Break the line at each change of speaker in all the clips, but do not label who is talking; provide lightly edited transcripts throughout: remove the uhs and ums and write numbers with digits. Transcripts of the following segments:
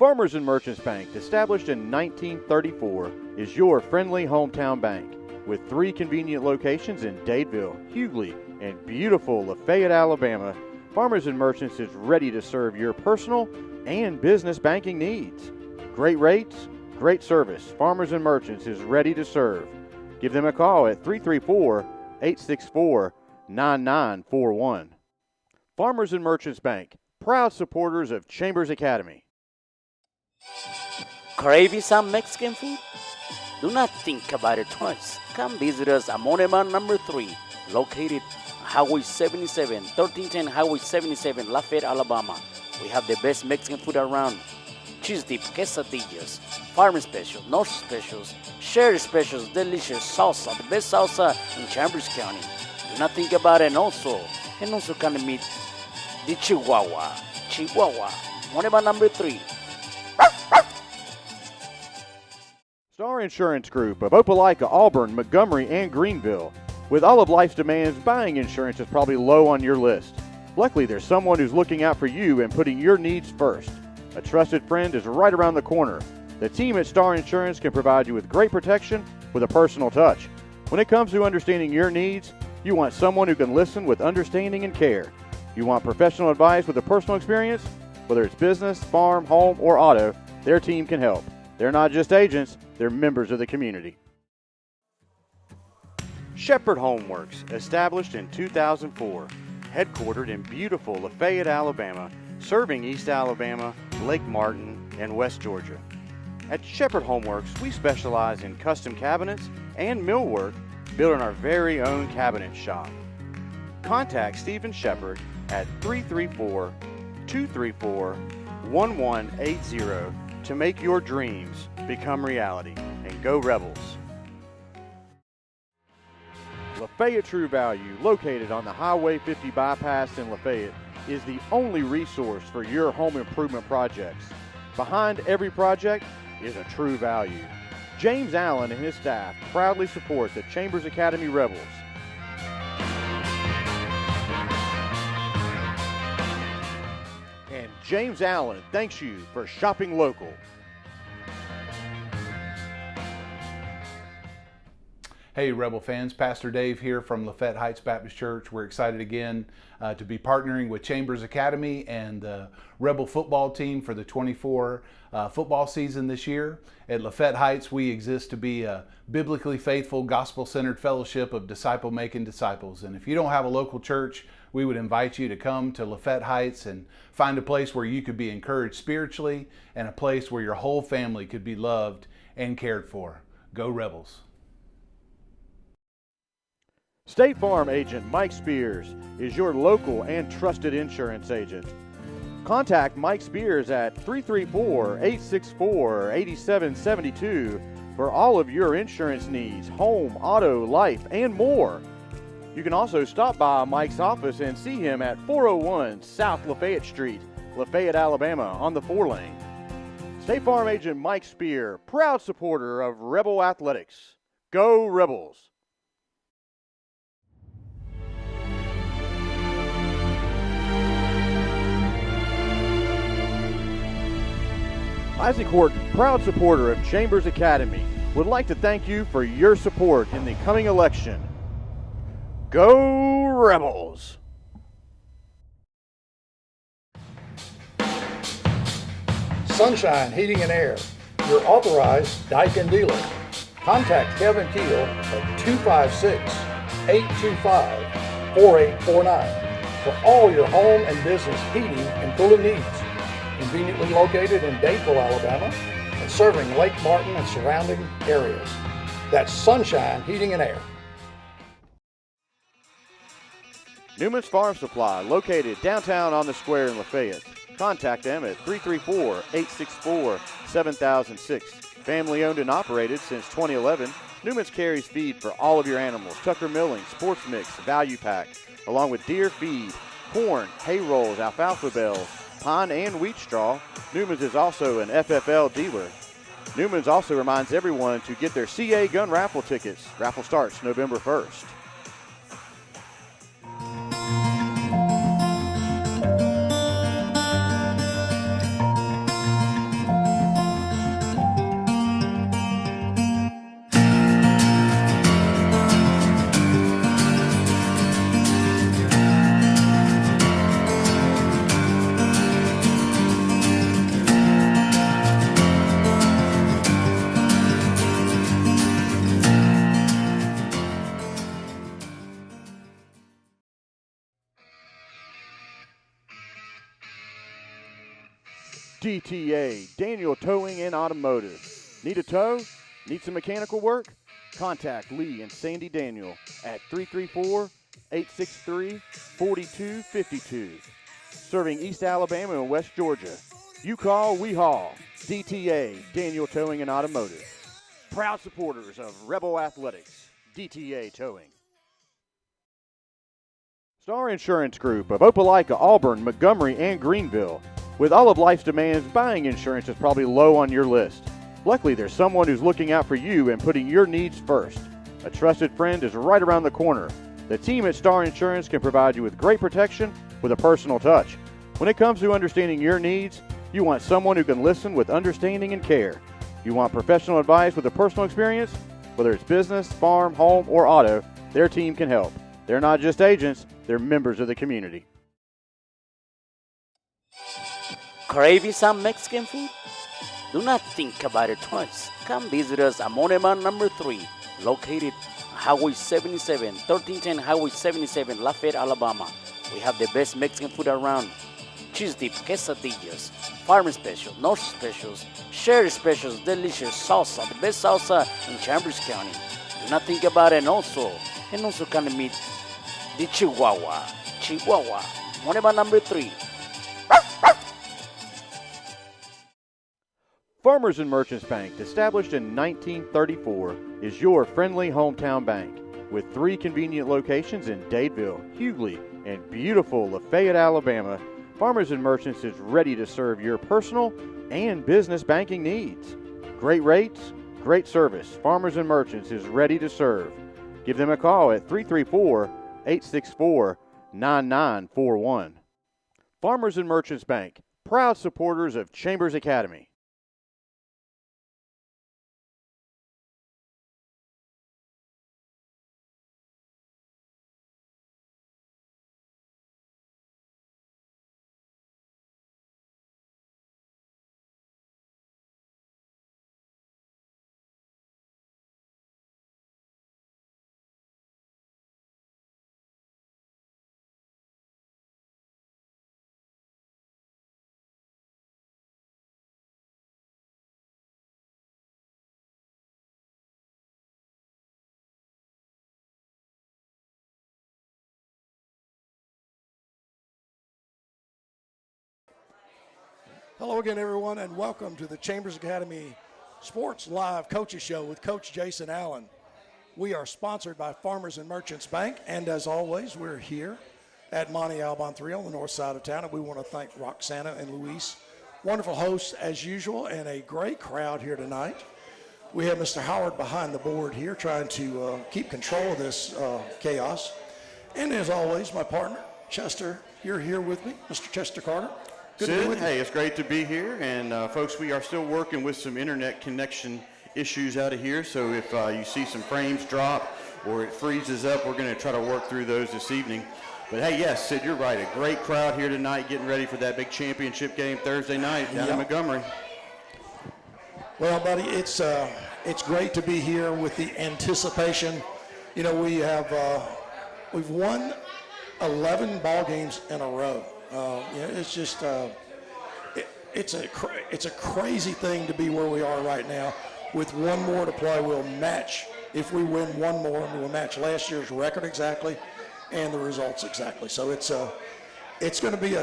Farmers and Merchants Bank, established in 1934, is your friendly hometown bank. With 3 convenient locations in Dadeville, Hughley, and beautiful Lafayette, Alabama, Farmers and Merchants is ready to serve your personal and business banking needs. Great rates, great service. Farmers and Merchants is ready to serve. Give them a call at 334-864-9941. Farmers and Merchants Bank, proud supporters of Chambers Academy.
Craving some Mexican food? Do not think about it twice. Come visit us at Monema number 3, located Highway 77, 1310 Highway 77, Lafayette, Alabama. We have the best Mexican food around. Cheese dip, quesadillas, farm specials, north specials, share specials, delicious salsa, the best salsa in Chambers County. Do not think about it also can meet the Chihuahua, Monema number 3.
Star Insurance Group of Opelika, Auburn, Montgomery, and Greenville. With all of life's demands, buying insurance is probably low on your list. Luckily, there's someone who's looking out for you and putting your needs first. A trusted friend is right around the corner. The team at Star Insurance can provide you with great protection with a personal touch. When it comes to understanding your needs, you want someone who can listen with understanding and care. You want professional advice with a personal experience? Whether it's business, farm, home, or auto, their team can help. They're not just agents, they're members of the community. Shepherd Homeworks, established in 2004, headquartered in beautiful Lafayette, Alabama, serving East Alabama, Lake Martin, and West Georgia. At Shepherd Homeworks, we specialize in custom cabinets and millwork built in our very own cabinet shop. Contact Stephen Shepherd at 334-234-1180 to make your dreams become reality. And go Rebels! Lafayette True Value, located on the Highway 50 bypass in Lafayette, is the only resource for your home improvement projects. Behind every project is a True Value. James Allen and his staff proudly support the Chambers Academy Rebels. And James Allen thanks you for shopping local.
Hey Rebel fans, Pastor Dave here from Lafayette Heights Baptist Church. We're excited again to be partnering with Chambers Academy and the Rebel football team for the 24 football season this year. At Lafayette Heights, we exist to be a biblically faithful, gospel-centered fellowship of disciple-making disciples. And if you don't have a local church, we would invite you to come to Lafayette Heights and find a place where you could be encouraged spiritually and a place where your whole family could be loved and cared for. Go Rebels!
State Farm agent Mike Spears is your local and trusted insurance agent. Contact Mike Spears at 334-864-8772 for all of your insurance needs, home, auto, life, and more. You can also stop by Mike's office and see him at 401 South Lafayette Street, Lafayette, Alabama, on the 4-lane. State Farm agent Mike Spear, proud supporter of Rebel Athletics. Go Rebels! Isaac Horton, proud supporter of Chambers Academy, would like to thank you for your support in the coming election. Go Rebels!
Sunshine Heating and Air, your authorized Daikin dealer. Contact Kevin Keel at 256-825-4849 for all your home and business heating and cooling needs. Conveniently located in Dadeville, Alabama, and serving Lake Martin and surrounding areas. That's Sunshine Heating and Air.
Newman's Farm Supply, located downtown on the square in Lafayette. Contact them at 334-864-7006. Family owned and operated since 2011, Newman's carries feed for all of your animals. Tucker Milling, Sports Mix, Value Pack, along with deer feed, corn, hay rolls, alfalfa bales, pine and wheat straw. Newman's is also an FFL dealer. Newman's also reminds everyone to get their CA gun raffle tickets. Raffle starts November 1st. DTA, Daniel Towing and Automotive. Need a tow? Need some mechanical work? Contact Lee and Sandy Daniel at 334-863-4252. Serving East Alabama and West Georgia. You call, we haul. DTA, Daniel Towing and Automotive. Proud supporters of Rebel Athletics. DTA Towing. Star Insurance Group of Opelika, Auburn, Montgomery, and Greenville. With all of life's demands, buying insurance is probably low on your list. Luckily, there's someone who's looking out for you and putting your needs first. A trusted friend is right around the corner. The team at Star Insurance can provide you with great protection with a personal touch. When it comes to understanding your needs, you want someone who can listen with understanding and care. You want professional advice with a personal experience? Whether it's business, farm, home, or auto, their team can help. They're not just agents, they're members of the community.
Craving some Mexican food? Do not think about it twice. Come visit us at Moneman number 3, located Highway 77, 1310 Highway 77, Lafayette, Alabama. We have the best Mexican food around. Cheese dips, quesadillas, farmer specials, north specials, sherry specials, delicious salsa, the best salsa in Chambers County. Do not think about it, and also can meet the Chihuahua, Moneman number 3.
Farmers and Merchants Bank, established in 1934, is your friendly hometown bank. With 3 convenient locations in Dadeville, Hughley, and beautiful Lafayette, Alabama, Farmers and Merchants is ready to serve your personal and business banking needs. Great rates, great service. Farmers and Merchants is ready to serve. Give them a call at 334-864-9941. Farmers and Merchants Bank, proud supporters of Chambers Academy.
Hello again, everyone, and welcome to the Chambers Academy Sports Live Coaches Show with Coach Jason Allen. We are sponsored by Farmers and Merchants Bank, and as always, we're here at Monte Alban 3 on the north side of town, and we want to thank Roxana and Luis. Wonderful hosts as usual, and a great crowd here tonight. We have Mr. Howard behind the board here trying to keep control of this chaos. And as always, my partner, Chester, you're here with me, Mr. Chester Carter. Good to be with you.
Hey, it's great to be here, and folks, we are still working with some internet connection issues out of here, so if you see some frames drop or it freezes up, we're going to try to work through those this evening. But hey, yes, Sid, you're right, a great crowd here tonight getting ready for that big championship game Thursday night down in Montgomery.
Well, buddy, it's great to be here with the anticipation. You know, we've won 11 ball games in a row. It's just it's a crazy thing to be where we are right now. With one more to play, we'll match. If we win one more, we'll match last year's record exactly and the results exactly. So it's going to be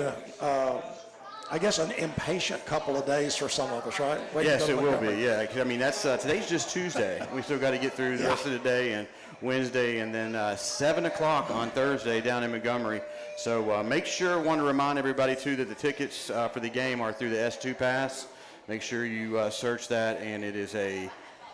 I guess an impatient couple of days for some of us, right?
Yes, it will be. Yeah, I mean that's today's just Tuesday. We still got to get through the rest of the day and Wednesday, and then 7 o'clock on Thursday down in Montgomery. So make sure, want to remind everybody too that the tickets for the game are through the S2 Pass. Make sure you search that, and it is a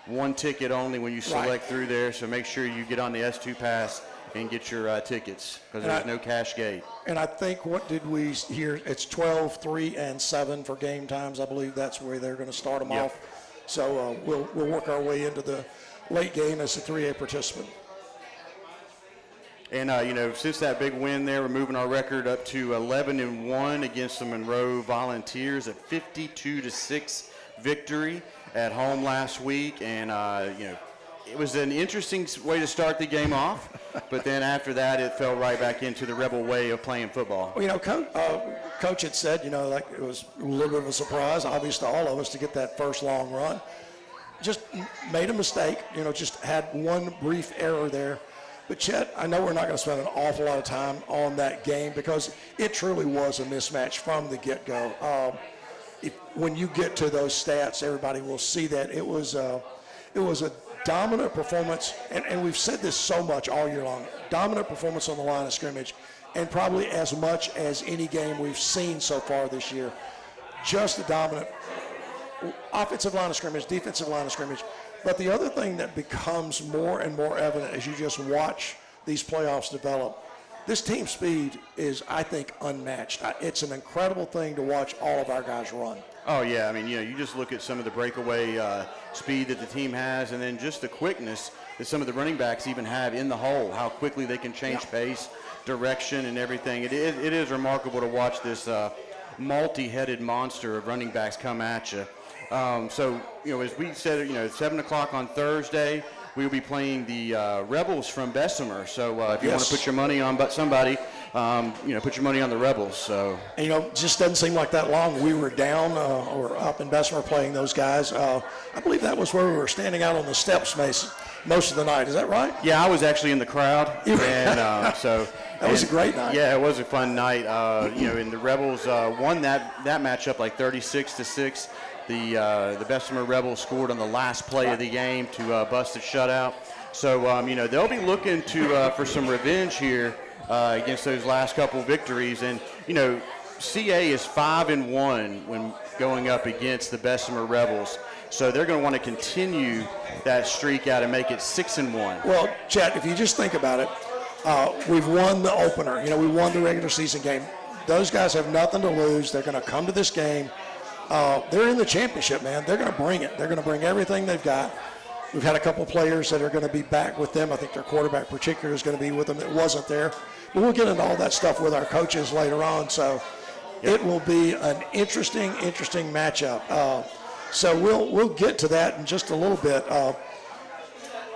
one ticket only when you select through there. So make sure you get on the S2 Pass and get your tickets, because there's no cash gate.
And I think, what did we hear? It's 12, 3, and 7 for game times. I believe that's where they're going to start them off. So we'll work our way into the late game as a 3A participant.
And, since that big win there, we're moving our record up to 11-1 against the Monroe Volunteers, a 52-6 victory at home last week. And, it was an interesting way to start the game off, but then after that, it fell right back into the Rebel way of playing football.
Well, Coach had said, like it was a little bit of a surprise, obvious to all of us, to get that first long run. Just made a mistake, just had one brief error there. But Chet, I know we're not going to spend an awful lot of time on that game because it truly was a mismatch from the get-go. When you get to those stats, everybody will see that it was a dominant performance, and we've said this so much all year long, dominant performance on the line of scrimmage, and probably as much as any game we've seen so far this year. Just a dominant offensive line of scrimmage, defensive line of scrimmage. But the other thing that becomes more and more evident as you just watch these playoffs develop, this team speed is, I think, unmatched. It's an incredible thing to watch all of our guys run.
Oh, yeah. I mean, you just look at some of the breakaway speed that the team has, and then just the quickness that some of the running backs even have in the hole, how quickly they can change pace, direction, and everything. It is remarkable to watch this multi-headed monster of running backs come at you. So, as we said, 7 o'clock on Thursday, we'll be playing the Rebels from Bessemer. So if you want to put your money on somebody, put your money on the Rebels. So,
and, it just doesn't seem like that long. We were down or up in Bessemer playing those guys. I believe that was where we were standing out on the steps most of the night. Is that right?
Yeah, I was actually in the crowd, and so
that was a great night.
Yeah, it was a fun night. And the Rebels won that matchup like 36-6. The Bessemer Rebels scored on the last play of the game to bust a shutout. So, they'll be looking for some revenge here against those last couple victories. And, CA is 5-1 when going up against the Bessemer Rebels. So they're going to want to continue that streak out and make it 6-1.
Well, Chet, if you just think about it, we've won the opener. We won the regular season game. Those guys have nothing to lose. They're going to come to this game. They're in the championship, man. They're going to bring it. They're going to bring everything they've got. We've had a couple players that are going to be back with them. I think their quarterback particularly is going to be with them that wasn't there. But we'll get into all that stuff with our coaches later on. So it will be an interesting matchup. So we'll get to that in just a little bit.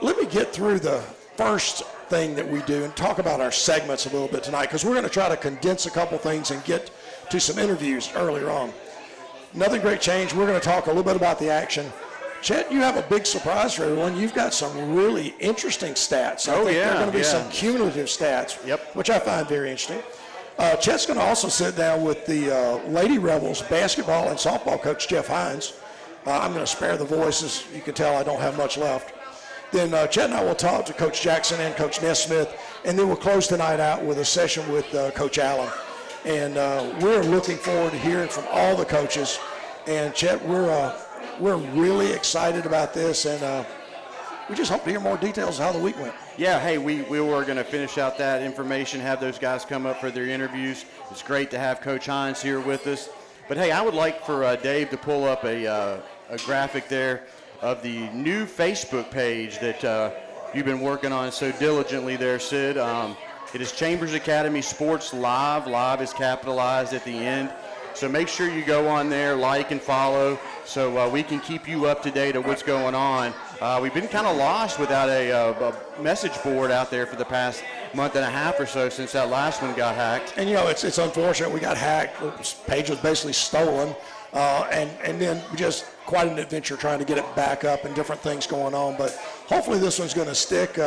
Let me get through the first thing that we do and talk about our segments a little bit tonight, because we're going to try to condense a couple things and get to some interviews earlier on. Another great change, we're going to talk a little bit about the action. Chet, you have a big surprise for everyone. You've got some really interesting stats. I think there are going to be some cumulative stats, which I find very interesting. Chet's going to also sit down with the Lady Rebels basketball and softball coach, Jeff Hines. I'm going to spare the voices. You can tell I don't have much left. Then Chet and I will talk to Coach Jackson and Coach Nesmith, and then we'll close tonight out with a session with Coach Allen. And we're looking forward to hearing from all the coaches. And Chet, we're really excited about this, and we just hope to hear more details of how the week went.
Yeah, hey, we were going to finish out that information, have those guys come up for their interviews. It's great to have Coach Hines here with us. But, hey, I would like for Dave to pull up a graphic there of the new Facebook page that you've been working on so diligently there, Sid. It is Chambers Academy Sports Live. Live is capitalized at the end. So make sure you go on there, like and follow, so we can keep you up to date on what's going on. We've been kind of lost without a message board out there for the past month and a half or so since that last one got hacked.
And, it's unfortunate we got hacked. The page was basically stolen. And then just quite an adventure trying to get it back up and different things going on. But hopefully this one's going to stick.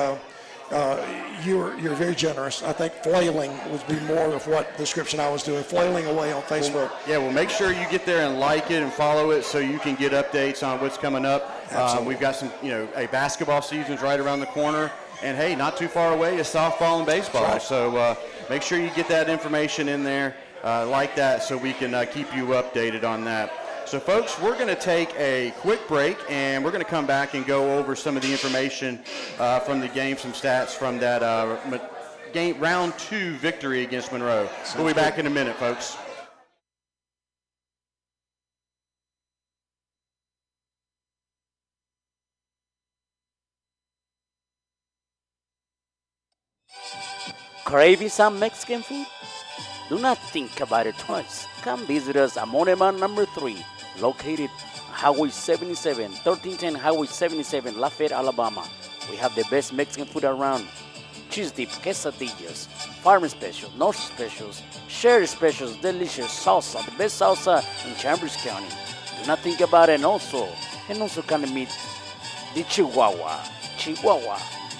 You're very generous. I think flailing would be more of what description I was doing, flailing away on Facebook.
Well, make sure you get there and like it and follow it so you can get updates on what's coming up. We've got some, a basketball season's right around the corner. And, hey, not too far away is softball and baseball.
Right.
So make sure you get that information in there like that so we can keep you updated on that. So, folks, we're going to take a quick break, and we're going to come back and go over some of the information from the game, some stats from that game, round 2 victory against Monroe. We'll be back in a minute, folks.
Craving some Mexican food? Do not think about it twice. Come visit us at Monema number 3, located Highway 77, 1310 Highway 77, Lafayette, Alabama. We have the best Mexican food around. Cheese dip, quesadillas, farm special, north specials, share specials, delicious salsa, the best salsa in Chambers County. Do not think about it. And also can meet the Chihuahua.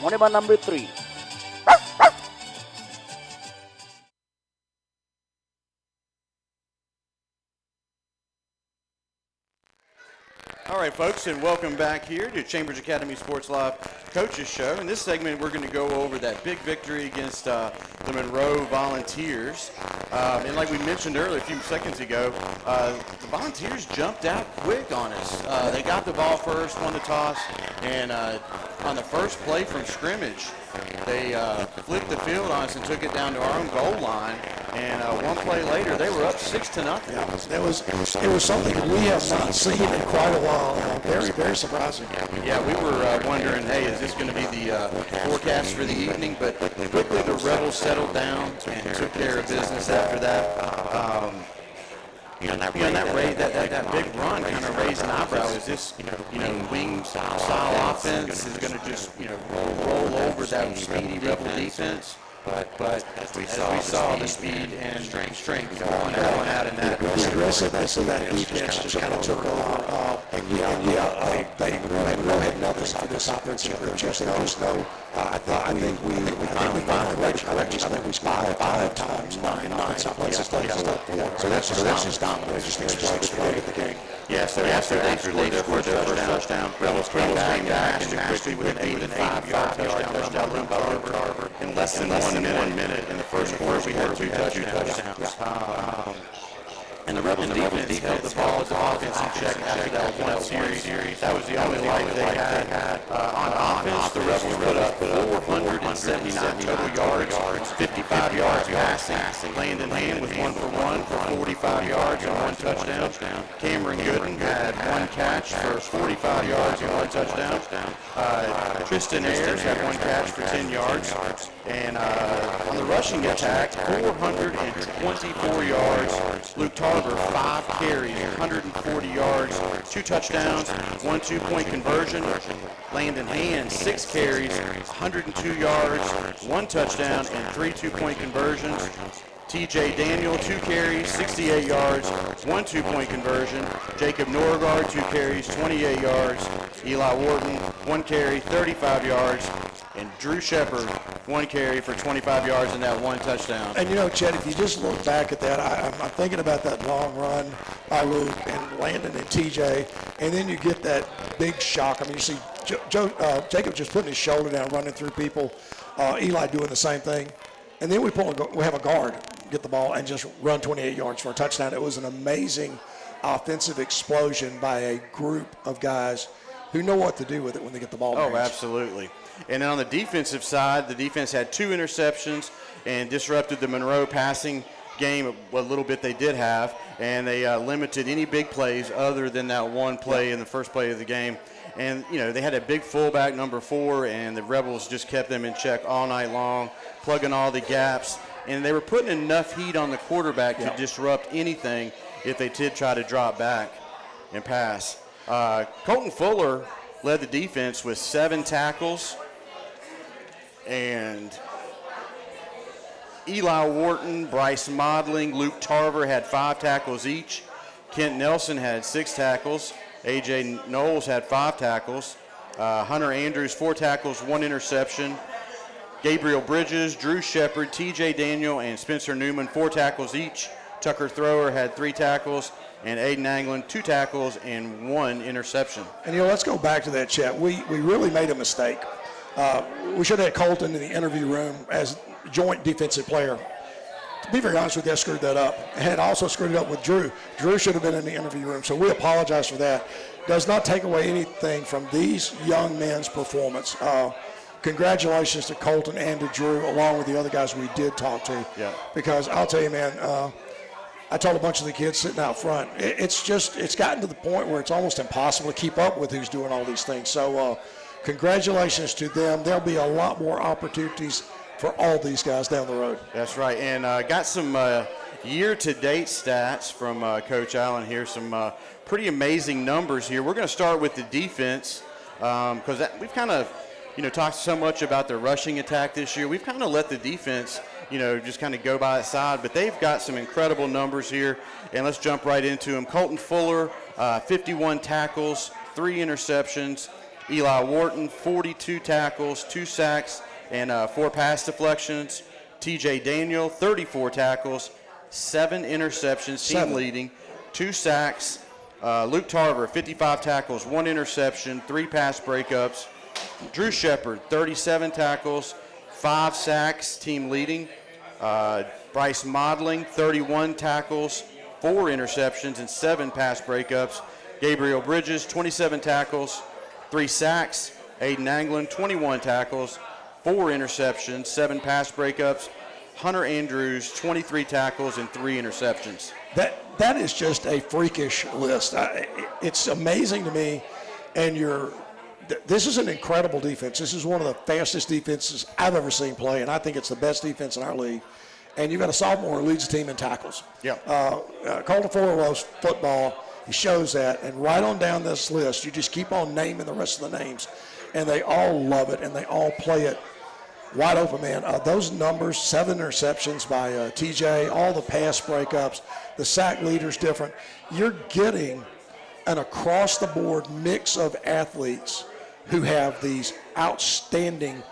Monema number 3.
All right, folks, and welcome back here to Chambers Academy Sports Live Coaches Show. In this segment, we're going to go over that big victory against the Monroe Volunteers. And like we mentioned earlier, a few seconds ago, the Volunteers jumped out quick on us. They got the ball first, won the toss, and on the first play from scrimmage, they flipped the field on us and took it down to our own goal line. And one play later, they were up 6-0.
Yeah, it was something that we have not seen in quite a while. Very, very surprising.
Yeah, we were wondering, hey, is this going to be the forecast for the evening? But quickly the Rebels settled down and took care of business after that. That big run kind of raised an eyebrow. Is this, wing style offense is going to just, roll over that speedy Rebel defense? But as we saw the speed and strength going out in that.
The aggressiveness of that defense just kind of took over. They really had nothing for this offensive group. Just know. I think we finally corrected. I think we spied 5 times, 9 someplace. So that's just dominant. Just exploded the game.
Yes, they scored their first touchdown. Rebels came back and quickly with an 85-yard touchdown by Luke Tarver. In less than 1 minute in the first quarter, we had 2 touchdowns. And the Rebels defense held the ball as offense in check after that one series. That was the only light they had. On offense, the Rebels put up 479 total yards, 55 yards passing. Landon Hand was 1 for 1 for 45 yards and 1 touchdown. Cameron Gooden had 1 catch for 45 yards and 1 touchdown. Tristan Ayers had 1 catch for 10 yards. And on the rushing attack, 424 yards. Luke Tarver, 5 carries, 140 yards, 2 touchdowns, 1 2-point conversion. Landon Hand, 6 carries, 102 yards, 1 touchdown, and 3 2-point conversions. TJ Daniel, 2 carries, 68 yards, 1 2-point conversion. Jacob Norgard, 2 carries, 28 yards. Eli Wharton, 1 carry, 35 yards. And Drew Shepard, 1 carry for 25 yards and that 1 touchdown.
And Chet, if you just look back at that, I'm thinking about that long run by Luke and Landon and TJ, and then you get that big shock. I mean, you see Jacob just putting his shoulder down, running through people. Eli doing the same thing. And then we have a guard get the ball and just run 28 yards for a touchdown. It was an amazing offensive explosion by a group of guys who know what to do with it when they get the ball.
Oh, absolutely. And then on the defensive side, the defense had 2 interceptions and disrupted the Monroe passing game a little bit they did have, and they limited any big plays other than that 1 play in the first play of the game. And, they had a big fullback, number 4, and the Rebels just kept them in check all night long, plugging all the gaps. And they were putting enough heat on the quarterback to disrupt anything if they did try to drop back and pass. Colton Fuller led the defense with 7 tackles. And Eli Wharton, Bryce Modling, Luke Tarver had 5 tackles each. Kent Nelson had 6 tackles. A.J. Knowles had 5 tackles. Hunter Andrews, 4 tackles, 1 interception. Gabriel Bridges, Drew Shepard, T.J. Daniel, and Spencer Newman, 4 tackles each. Tucker Thrower had 3 tackles, and Aiden Anglin, 2 tackles and 1 interception.
And, let's go back to that, Chet. We really made a mistake. We should have had Colton in the interview room as joint defensive player. To be very honest with you, I screwed that up. And also screwed it up with Drew. Drew should have been in the interview room, so we apologize for that. Does not take away anything from these young men's performance. Congratulations to Colton and to Drew, along with the other guys we did talk to.
Yeah.
Because I'll tell you, man, I told a bunch of the kids sitting out front, it's gotten to the point where it's almost impossible to keep up with who's doing all these things. So congratulations to them. There'll be a lot more opportunities for all these guys down the road.
That's right. And got some year-to-date stats from Coach Allen here, some pretty amazing numbers here. We're going to start with the defense because we've kind of talked so much about their rushing attack this year. We've kind of let the defense, just kind of go by its side, but they've got some incredible numbers here, and let's jump right into them. Colton Fuller, 51 tackles, 3 interceptions. Eli Wharton, 42 tackles, 2 sacks, and 4 pass deflections. TJ Daniel, 34 tackles, 7 interceptions, team leading, 2 sacks. Luke Tarver, 55 tackles, 1 interception, 3 pass breakups. Drew Shepard, 37 tackles, 5 sacks, team leading. Bryce Modling, 31 tackles, 4 interceptions, and 7 pass breakups. Gabriel Bridges, 27 tackles, 3 sacks. Aiden Anglin, 21 tackles, 4 interceptions, 7 pass breakups. Hunter Andrews, 23 tackles and 3 interceptions.
That is just a freakish list. It's amazing to me, and this is an incredible defense. This is one of the fastest defenses I've ever seen play, and I think it's the best defense in our league. And you've got a sophomore who leads the team in tackles.
Yeah.
Colton Fuller loves football. He shows that, and right on down this list, you just keep on naming the rest of the names, and they all love it, and they all play it wide open, man. Those numbers, 7 interceptions by TJ, all the pass breakups, the sack leader's different. You're getting an across-the-board mix of athletes who have these outstanding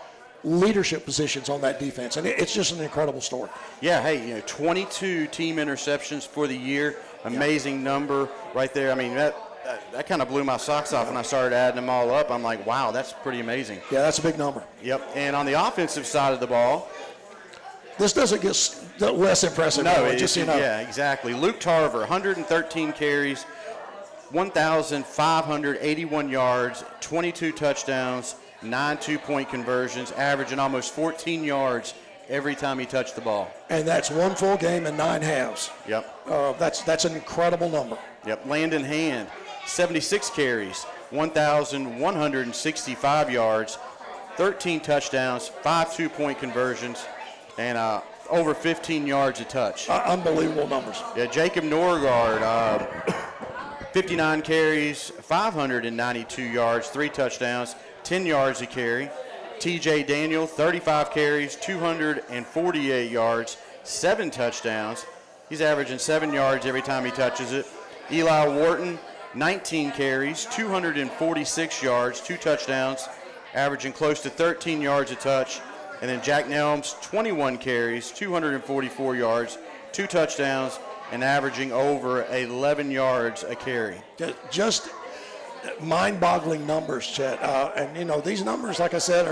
leadership positions on that defense, and it's just an incredible story.
Yeah, hey, 22 team interceptions for the year, amazing number right there. I mean, that kind of blew my socks off when I started adding them all up. I'm like, wow, that's pretty amazing.
Yeah, that's a big number.
Yep, and on the offensive side of the ball,
this doesn't get less impressive.
No,
just so you know.
Yeah, exactly. Luke Tarver, 113 carries, 1,581 yards, 22 touchdowns, 9 two-point conversions, averaging almost 14 yards every time he touched the ball.
And that's 1 full game and 9 halves.
Yep.
That's an incredible number.
Yep. Landon Hand, 76 carries, 1,165 yards, 13 touchdowns, 5 two-point conversions, and over 15 yards a touch.
Unbelievable numbers.
Yeah, Jacob Norgard, 59 carries, 592 yards, 3 touchdowns, 10 yards a carry. TJ Daniel, 35 carries, 248 yards, 7 touchdowns. He's averaging 7 yards every time he touches it. Eli Wharton, 19 carries, 246 yards, 2 touchdowns, averaging close to 13 yards a touch. And then Jack Nelms, 21 carries, 244 yards, 2 touchdowns, and averaging over 11 yards a carry.
Just mind-boggling numbers, Chet. And, these numbers, like I said,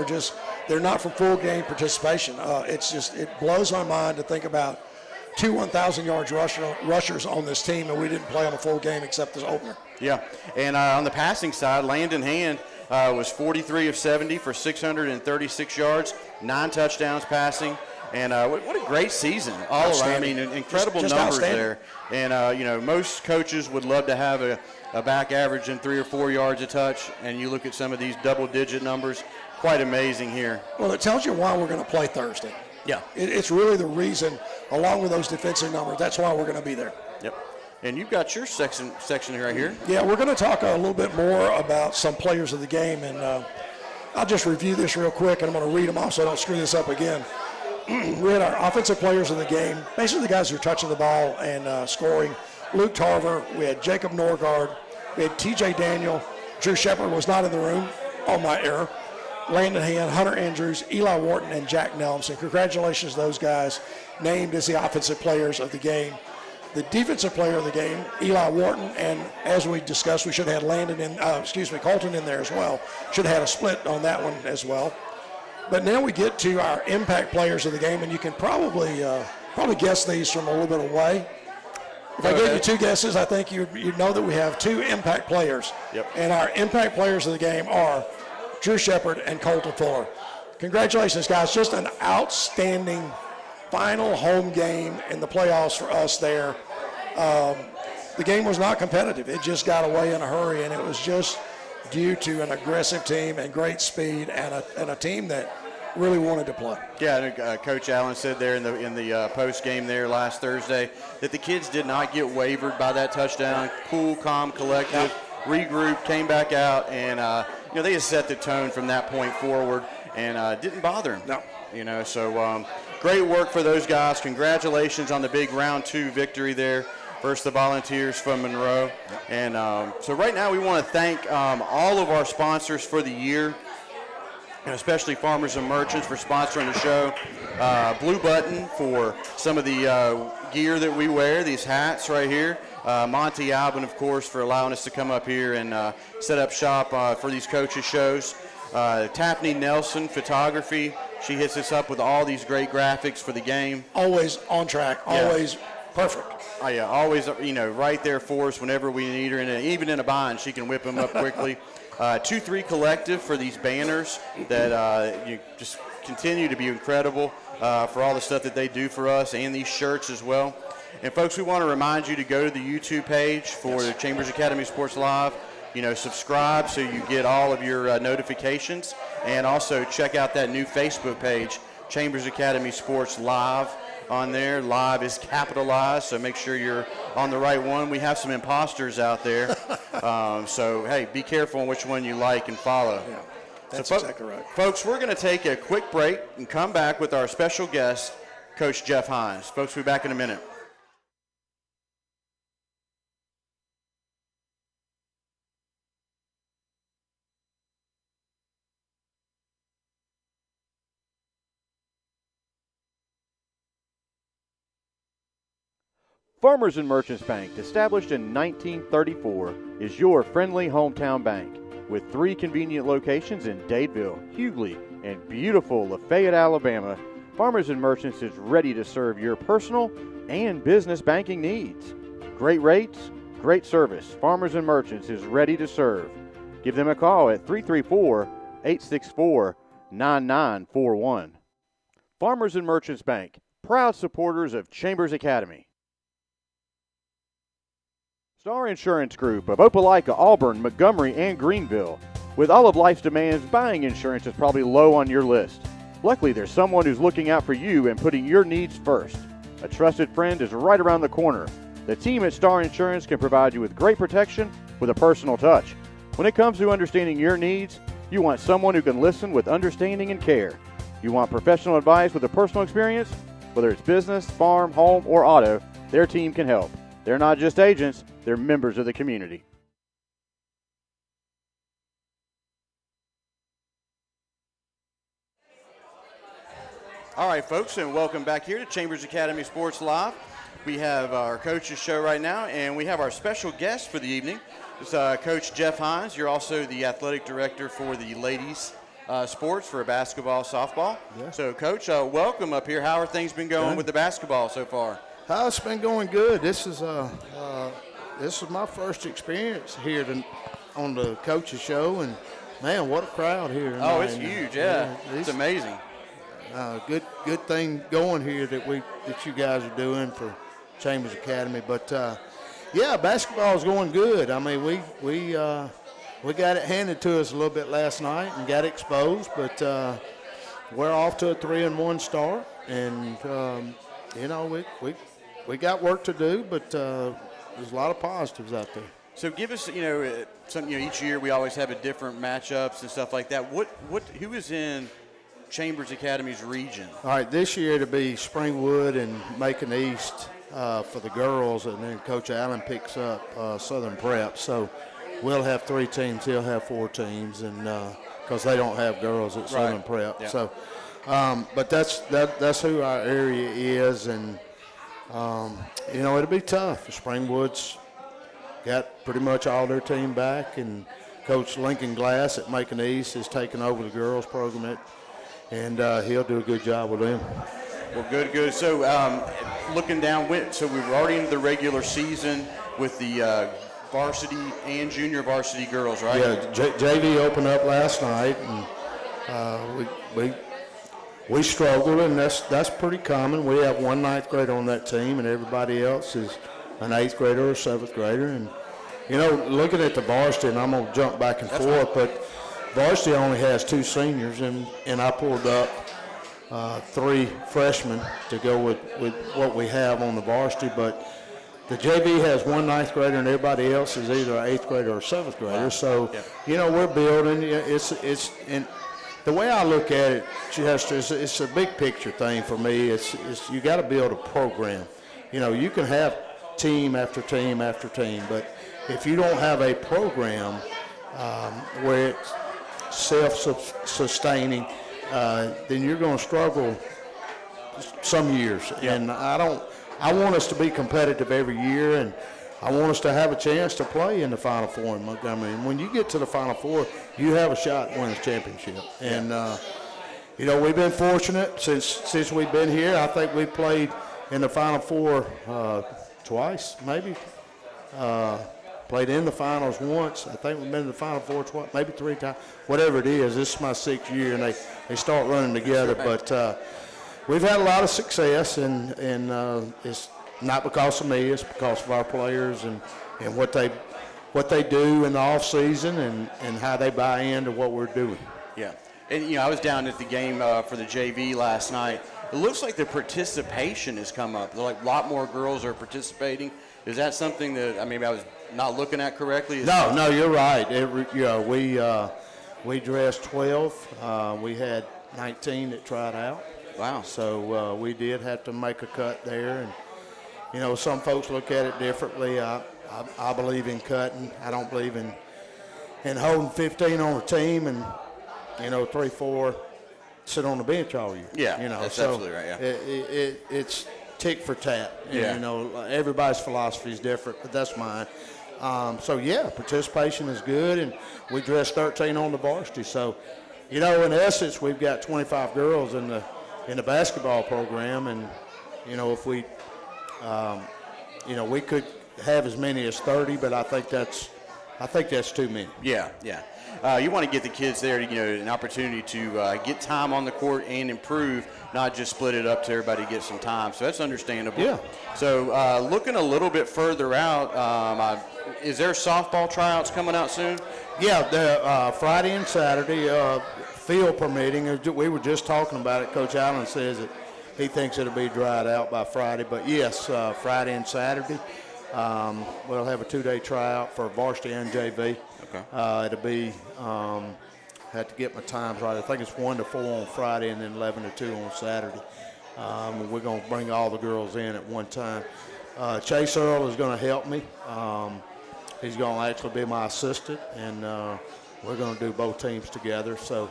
they're not from full game participation. It blows my mind to think about 2 1,000-yard rushers on this team, and we didn't play on a full game except this opener.
Yeah, and on the passing side, Landon Hand was 43 of 70 for 636 yards, 9 touchdowns passing. And what a great season all around. I mean, incredible
just
numbers there. And, most coaches would love to have a back average in 3 or 4 yards a touch. And you look at some of these double-digit numbers, quite amazing here.
Well, it tells you why we're going to play Thursday.
Yeah.
It's really the reason, along with those defensive numbers, that's why we're going to be there.
Yep. And you've got your section right here.
Yeah, we're going to talk a little bit more about some players of the game. And I'll just review this real quick, and I'm going to read them off so I don't screw this up again. We had our offensive players of the game, basically the guys who are touching the ball and scoring. Luke Tarver, we had Jacob Norgard, we had TJ Daniel, Drew Shepard was not in the room, on my error. Landon Hand, Hunter Andrews, Eli Wharton, and Jack Nelms. And congratulations to those guys named as the offensive players of the game. The defensive player of the game, Eli Wharton, and as we discussed, we should have had Colton in there as well. Should have had a split on that one as well. But now we get to our impact players of the game, and you can probably guess these from a little bit away. If I gave you 2 guesses, I think you'd know that we have 2 impact players.
Yep.
And our impact players of the game are Drew Shepard and Colton Fuller. Congratulations, guys. Just an outstanding final home game in the playoffs for us there. The game was not competitive. It just got away in a hurry, and it was just due to an aggressive team and great speed and a team that really wanted to play.
Yeah, Coach Allen said there in the post game there last Thursday that the kids did not get wavered by that touchdown. Cool, calm, collective, regrouped, came back out, and they just set the tone from that point forward and didn't bother him.
No.
So great work for those guys. Congratulations on the big round 2 victory there versus the Volunteers from Monroe. And so right now we want to thank all of our sponsors for the year, and especially Farmers and Merchants for sponsoring the show. Blue Button for some of the gear that we wear, these hats right here. Monty Alban, of course, for allowing us to come up here and set up shop for these coaches shows. Taffney Nelson Photography. She hits us up with all these great graphics for the game.
Always on track, always perfect.
Oh, yeah, always, right there for us whenever we need her. And even in a bind, she can whip them up quickly. 2-3 Collective for these banners that you just continue to be incredible for all the stuff that they do for us, and these shirts as well. And folks, we want to remind you to go to the YouTube page for the Chambers Academy Sports Live. Subscribe so you get all of your notifications, and also check out that new Facebook page, Chambers Academy Sports Live. On there, live is capitalized, so make sure you're on the right one. We have some imposters out there, so hey, be careful on which one you like and follow.
Yeah, that's
so,
exactly right.
Folks, we're going to take a quick break and come back with our special guest, Coach Jeff Hines. Folks, we'll be back in a minute.
Farmers and Merchants Bank, established in 1934, is your friendly hometown bank. With 3 convenient locations in Dadeville, Hughley, and beautiful Lafayette, Alabama, Farmers and Merchants is ready to serve your personal and business banking needs. Great rates, great service. Farmers and Merchants is ready to serve. Give them a call at 334-864-9941. Farmers and Merchants Bank, proud supporters of Chambers Academy. Star Insurance Group of Opelika, Auburn, Montgomery, and Greenville. With all of life's demands, buying insurance is probably low on your list. Luckily, there's someone who's looking out for you and putting your needs first. A trusted friend is right around the corner. The team at Star Insurance can provide you with great protection with a personal touch. When it comes to understanding your needs, you want someone who can listen with understanding and care. You want professional advice with a personal experience? Whether it's business, farm, home, or auto, their team can help. They're not just agents, they're members of the community.
All right, folks, and welcome back here to Chambers Academy Sports Live. We have our coaches show right now, and we have our special guest for the evening. It's Coach Jeff Hines. You're also the athletic director for the ladies sports for basketball, softball.
Yeah.
So, Coach, welcome up here. How are things been going with the basketball so far?
It's been going good. This is my first experience here on the coaches show, and man, what a crowd here tonight.
Oh, it's huge, yeah. It's amazing.
Good thing going here that you guys are doing for Chambers Academy. But yeah, basketball is going good. I mean, we got it handed to us a little bit last night and got exposed, but we're off to a 3-1 start, and we got work to do, but there's a lot of positives out there.
So give us, each year we always have a different matchups and stuff like that. Who is in Chambers Academy's region?
All right, this year it'll be Springwood and Macon East for the girls, and then Coach Allen picks up Southern Prep. So we'll have 3 teams. He'll have 4 teams, and because they don't have girls at Southern Prep.
Yeah.
So, but that's who our area is, and it'll be tough. Springwood's got pretty much all their team back, and Coach Lincoln Glass at Macon East has taken over the girls program, and he'll do a good job with them.
Well, good. So looking down, so we were already into the regular season with the varsity and junior varsity girls, right?
Yeah, JV opened up last night, and we struggled, and that's pretty common. We have 1 9th grader on that team, and everybody else is an 8th grader or 7th grader. And looking at the varsity, and I'm gonna jump back and forth, but varsity only has 2 seniors, and I pulled up 3 freshmen to go with what we have on the varsity. But the JV has one ninth grader and everybody else is either an 8th grader or 7th grader.
Wow.
So,
Yep.
you know, we're building. And the way I look at it, Chester, it's a big picture thing for me. It's you got to build a program. You know, you can have team after team after team, but if you don't have a program where it's self-sustaining, then you're going to struggle some years.
Yeah.
And I want us to be competitive every year, and I want us to have a chance to play in the Final Four in Montgomery. And when you get to the Final Four, you have a shot at winning the championship. And, you know, we've been fortunate since we've been here. I think we played in the Final Four twice, maybe. Played in the finals once. I think we've been in the Final Four twice, maybe 3 times. Whatever it is, this is my 6th year, and they start running together. But we've had a lot of success, and it's not because of me. It's because of our players and what they do in the off season and how they buy into what we're doing.
Yeah. And, you know, I was down at the game for the JV last night. It looks like the participation has come up. Like a lot more girls are participating. Is that something that maybe I was not looking at correctly?
No, you're right. We dressed 12. We had 19 that tried out.
Wow.
So we did have to make a cut there. And, you know, some folks look at it differently. I believe in cutting. I don't believe in holding 15 on a team and, you know, 3, 4 sit on the bench all year.
Yeah,
you know,
that's
so
absolutely right, yeah.
It's tick for tat. And,
Yeah.
you know, everybody's philosophy is different, but that's mine. So, yeah, participation is good, and we dressed 13 on the varsity. So, you know, in essence, we've got 25 girls in the basketball program, and, you know, if we, you know, we could have as many as 30, but I think that's too many.
Yeah, yeah. You want to get the kids there, you know, an opportunity to get time on the court and improve, not just split it up to everybody get some time. So that's understandable.
Yeah.
So looking a little bit further out, is there softball tryouts coming out soon?
Yeah, the Friday and Saturday, field permitting. We were just talking about it. Coach Allen says that he thinks it'll be dried out by Friday. But yes, Friday and Saturday, we'll have a 2-day tryout for varsity and JV.
Okay.
It'll be, had to get my times right. I think it's 1 to 4 on Friday and then 11 to 2 on Saturday. We're going to bring all the girls in at one time. Chase Earl is going to help me. He's going to actually be my assistant, and we're going to do both teams together. So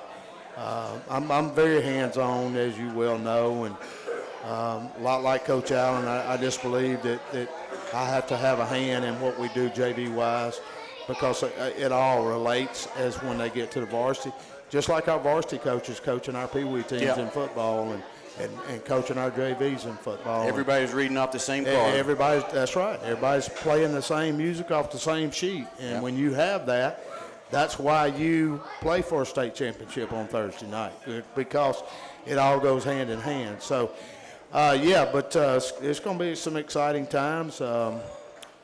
I'm very hands-on, as you well know, and a lot like Coach Allen, I just believe that I have to have a hand in what we do JV-wise, because it all relates as when they get to the varsity. Just like our varsity coaches coaching our Pee Wee teams in football and coaching our JVs in football.
Everybody's reading off the same card.
That's right. Everybody's playing the same music off the same sheet. And when you have that, that's why you play for a state championship on Thursday night, because it all goes hand in hand. So, but it's going to be some exciting times,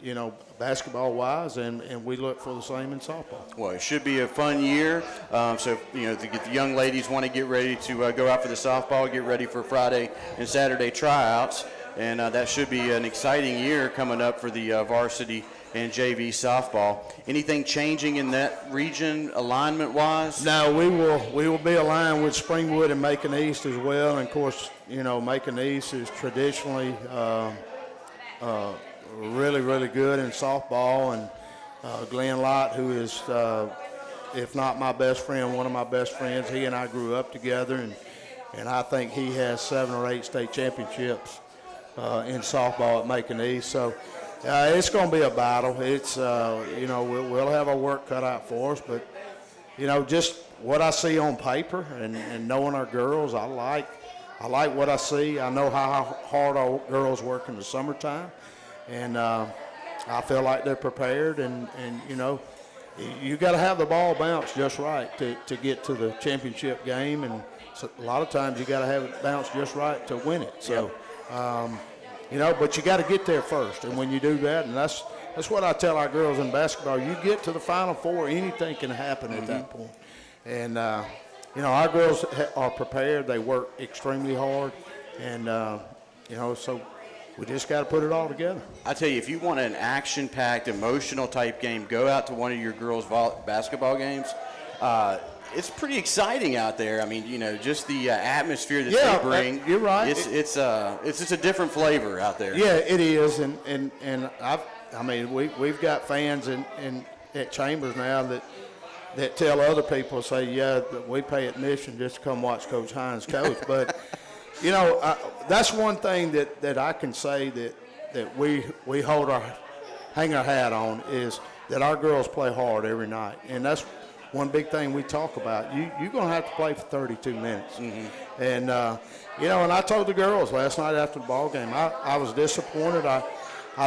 you know, basketball-wise, and we look for the same in softball.
Well, it should be a fun year. So, you know, to get the young ladies want to get ready to go out for the softball, get ready for Friday and Saturday tryouts, and that should be an exciting year coming up for the varsity and JV softball. Anything changing in that region alignment-wise?
No, we will be aligned with Springwood and Macon East as well. And of course, you know, Macon East is traditionally really, really good in softball, and Glenn Lott, who is, if not my best friend, one of my best friends, he and I grew up together, and I think he has 7 or 8 state championships in softball at Macon East. So it's going to be a battle. It's, you know, we'll have our work cut out for us, but, you know, just what I see on paper and knowing our girls, I like what I see. I know how hard our girls work in the summertime. And I feel like they're prepared, and you know, you got to have the ball bounce just right to get to the championship game, and so a lot of times you got to have it bounce just right to win it. So, you know, but you got to get there first, and when you do that, and that's what I tell our girls in basketball. You get to the Final Four, anything can happen at that point. And you know, our girls are prepared. They work extremely hard, and you know, so we just got to put it all together.
I tell you, if you want an action-packed, emotional type game, go out to one of your girls' basketball games. It's pretty exciting out there. I mean, just the atmosphere that they bring.
You're right.
It's just a different flavor out there.
Yeah, it is, and we've got fans at Chambers now that tell other people, say, yeah, we pay admission just to come watch Coach Hines coach. But, that's one thing that I can say that we hang our hat on is that our girls play hard every night. And that's one big thing we talk about. You're going to have to play for 32 minutes. Mm-hmm. And, and I told the girls last night after the ball game, I was disappointed. I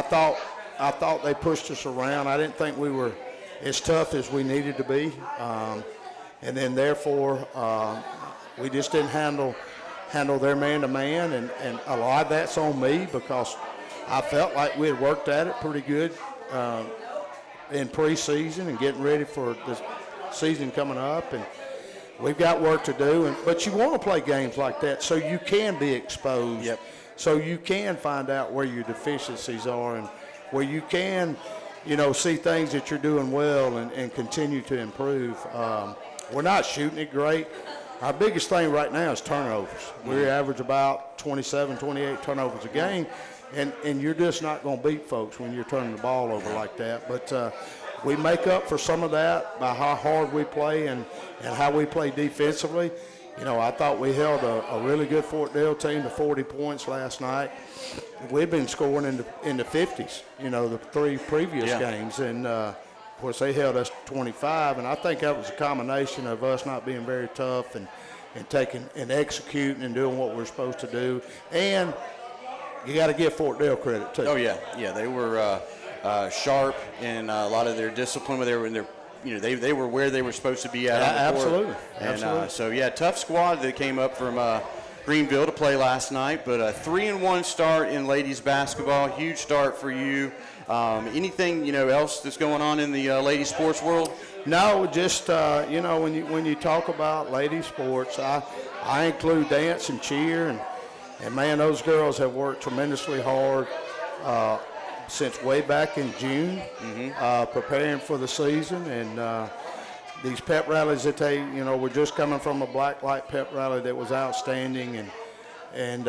thought they pushed us around. I didn't think we were as tough as we needed to be. And then, therefore, we just didn't handle their man-to-man. And a lot of that's on me because I felt like we had worked at it pretty good in preseason and getting ready for the season coming up. And we've got work to do. But you want to play games like that so you can be exposed.
Yep.
So you can find out where your deficiencies are and where you can – see things that you're doing well and continue to improve. We're not shooting it great. Our biggest thing right now is turnovers. We average about 27, 28 turnovers a game, and you're just not going to beat folks when you're turning the ball over like that. But we make up for some of that by how hard we play and how we play defensively. I thought we held a really good Fort Dale team to 40 points last night. We've been scoring in the 50s, the three previous games. And, of course, they held us 25. And I think that was a combination of us not being very tough and taking and executing and doing what we're supposed to do. And you got to give Fort Dale credit, too.
Oh, yeah. Yeah, they were sharp in a lot of their discipline. They were in their they were where they were supposed to be at.
Absolutely.
And
Absolutely.
Tough squad that came up from Greenville to play last night, but a 3-1 start in ladies basketball, huge start for you. Anything else that's going on in the ladies sports world?
No, just when you talk about ladies sports, I include dance and cheer, and man, those girls have worked tremendously hard. Since way back in June, preparing for the season, and these pep rallies that we're just coming from a black light pep rally that was outstanding, and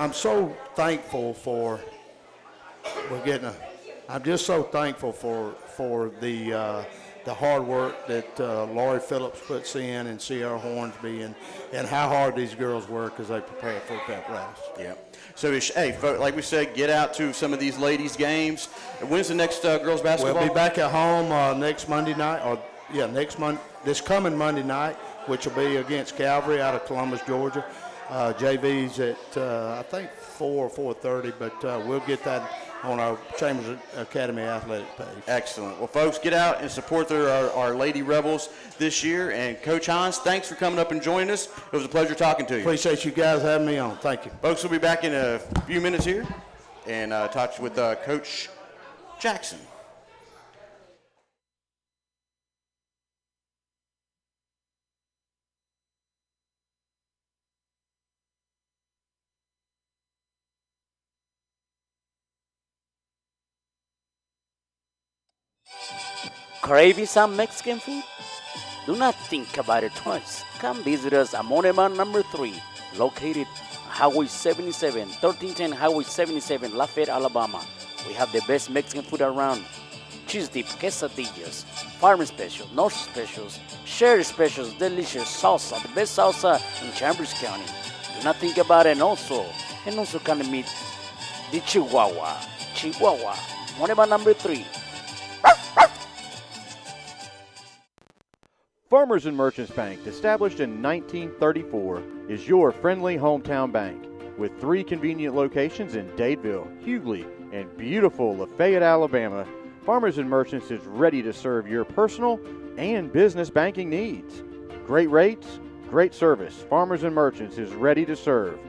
I'm so thankful for I'm just so thankful for the hard work that Laurie Phillips puts in and Sierra Hornsby and how hard these girls work as they prepare for pep rallies.
Yeah. So, hey, like we said, get out to some of these ladies' games. When's the next girls' basketball?
We'll be back at home next Monday night, this coming Monday night, which will be against Calvary out of Columbus, Georgia. JV's at, I think, 4 or 4:30, but we'll get that on our Chambers Academy athletic page.
Excellent. Well, folks, get out and support our Lady Rebels this year. And Coach Hines, thanks for coming up and joining us. It was a pleasure talking to you.
Appreciate you guys having me on. Thank you.
Folks, we'll be back in a few minutes here and talk with Coach Jackson.
Craving some Mexican food? Do not think about it twice. Come visit us at Monument number 3, located Highway 77, 1310 Highway 77, Lafayette, Alabama. We have the best Mexican food around. Cheese dip, quesadillas, farmer special, north specials, sherry specials, delicious salsa, the best salsa in Chambers County. Do not think about it, and also can meet the Chihuahua, Monument number 3.
Farmers and Merchants Bank, established in 1934, is your friendly hometown bank. With 3 convenient locations in Dadeville, Hughley, and beautiful Lafayette, Alabama, Farmers and Merchants is ready to serve your personal and business banking needs. Great rates, great service. Farmers and Merchants is ready to serve.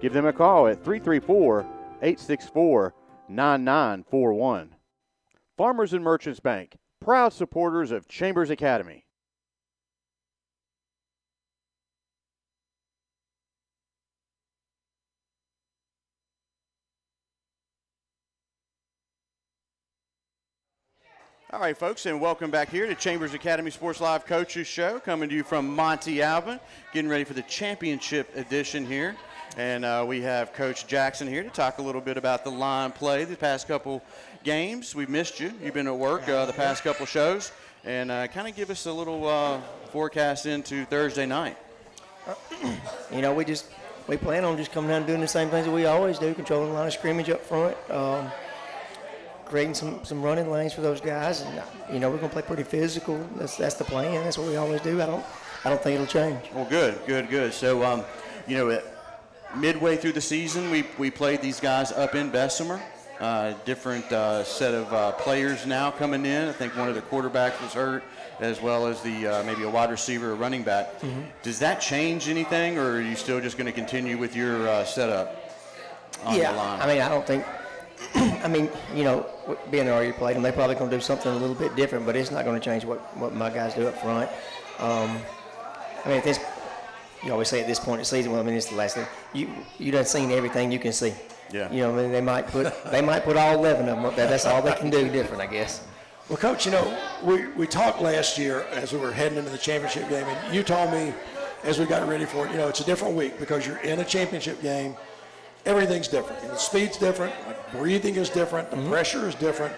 Give them a call at 334-864-9941. Farmers and Merchants Bank, proud supporters of Chambers Academy.
All right, folks, and welcome back here to Chambers Academy Sports Live Coaches Show, coming to you from Monte Alba, getting ready for the championship edition here. And we have Coach Jackson here to talk a little bit about the line play the past couple games. We've missed you. You've been at work the past couple shows. And kind of give us a little forecast into Thursday night.
You know, we plan on just coming down and doing the same things that we always do, controlling the line of scrimmage up front, creating some running lanes for those guys, and you know, we're going to play pretty physical. That's the plan. That's what we always do. I don't think it'll change.
Well, good. So, you know, midway through the season, we played these guys up in Bessemer. Different set of players now coming in. I think one of the quarterbacks was hurt, as well as the maybe a wide receiver or running back. Mm-hmm. Does that change anything, or are you still just going to continue with your setup on the line?
I mean, I don't think. I mean, you know, being already played them, they're probably going to do something a little bit different, but it's not going to change what my guys do up front. I mean, at this, you always say at this point in the season, well, I mean, it's the last thing. You done seen everything you can see.
Yeah.
You know, I mean, they might put all 11 of them up there. That's all they can do different, I guess.
Well, Coach, you know, we talked last year as we were heading into the championship game, and you told me as we got ready for it, you know, it's a different week because you're in a championship game. Everything's different. The speed's different. Breathing is different. The pressure is different.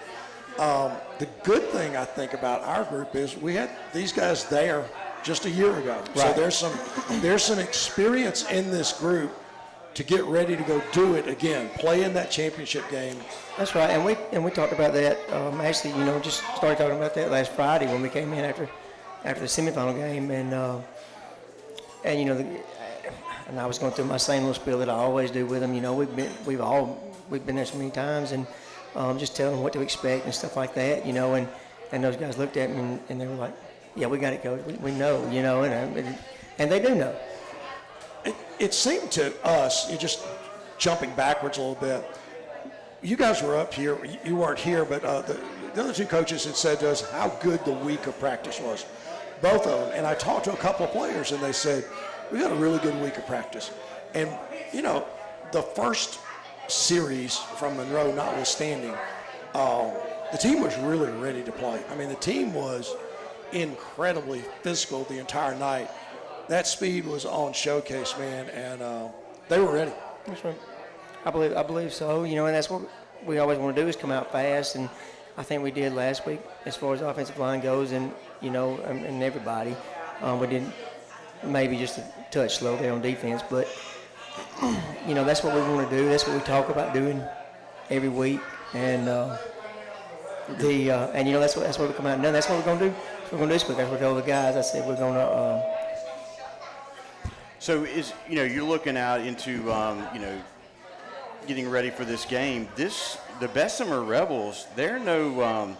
The good thing I think about our group is we had these guys there just a year ago.
Right.
So there's some experience in this group to get ready to go do it again, play in that championship game.
That's right, and we talked about that. Actually, you know, just started talking about that last Friday when we came in after the semifinal game, and you know, and I was going through my same little spiel that I always do with them. You know, we've been there so many times, and just telling them what to expect and stuff like that. You know, and those guys looked at me and they were like, "Yeah, we got it, Coach. We know." You know, and they do know.
It seemed to us, you're just jumping backwards a little bit. You guys were up here. You weren't here, but the other two coaches had said to us how good the week of practice was, both of them. And I talked to a couple of players, and they said, we got a really good week of practice. And, you know, the first series from Monroe notwithstanding, the team was really ready to play. I mean, the team was incredibly physical the entire night. That speed was on showcase, man, and they were ready.
That's right. I believe so. You know, and that's what we always want to do is come out fast, and I think we did last week as far as the offensive line goes, and you know, and everybody. We did maybe just a touch slow there on defense, but you know, that's what we want to do. That's what we talk about doing every week, and and you know, that's what we come out and do. That's what we're going to do. That's what we're going to do this week. That's what I told the guys. I said we're going to.
So you know, you're looking out into you know, getting ready for this game. The Bessemer Rebels, they're no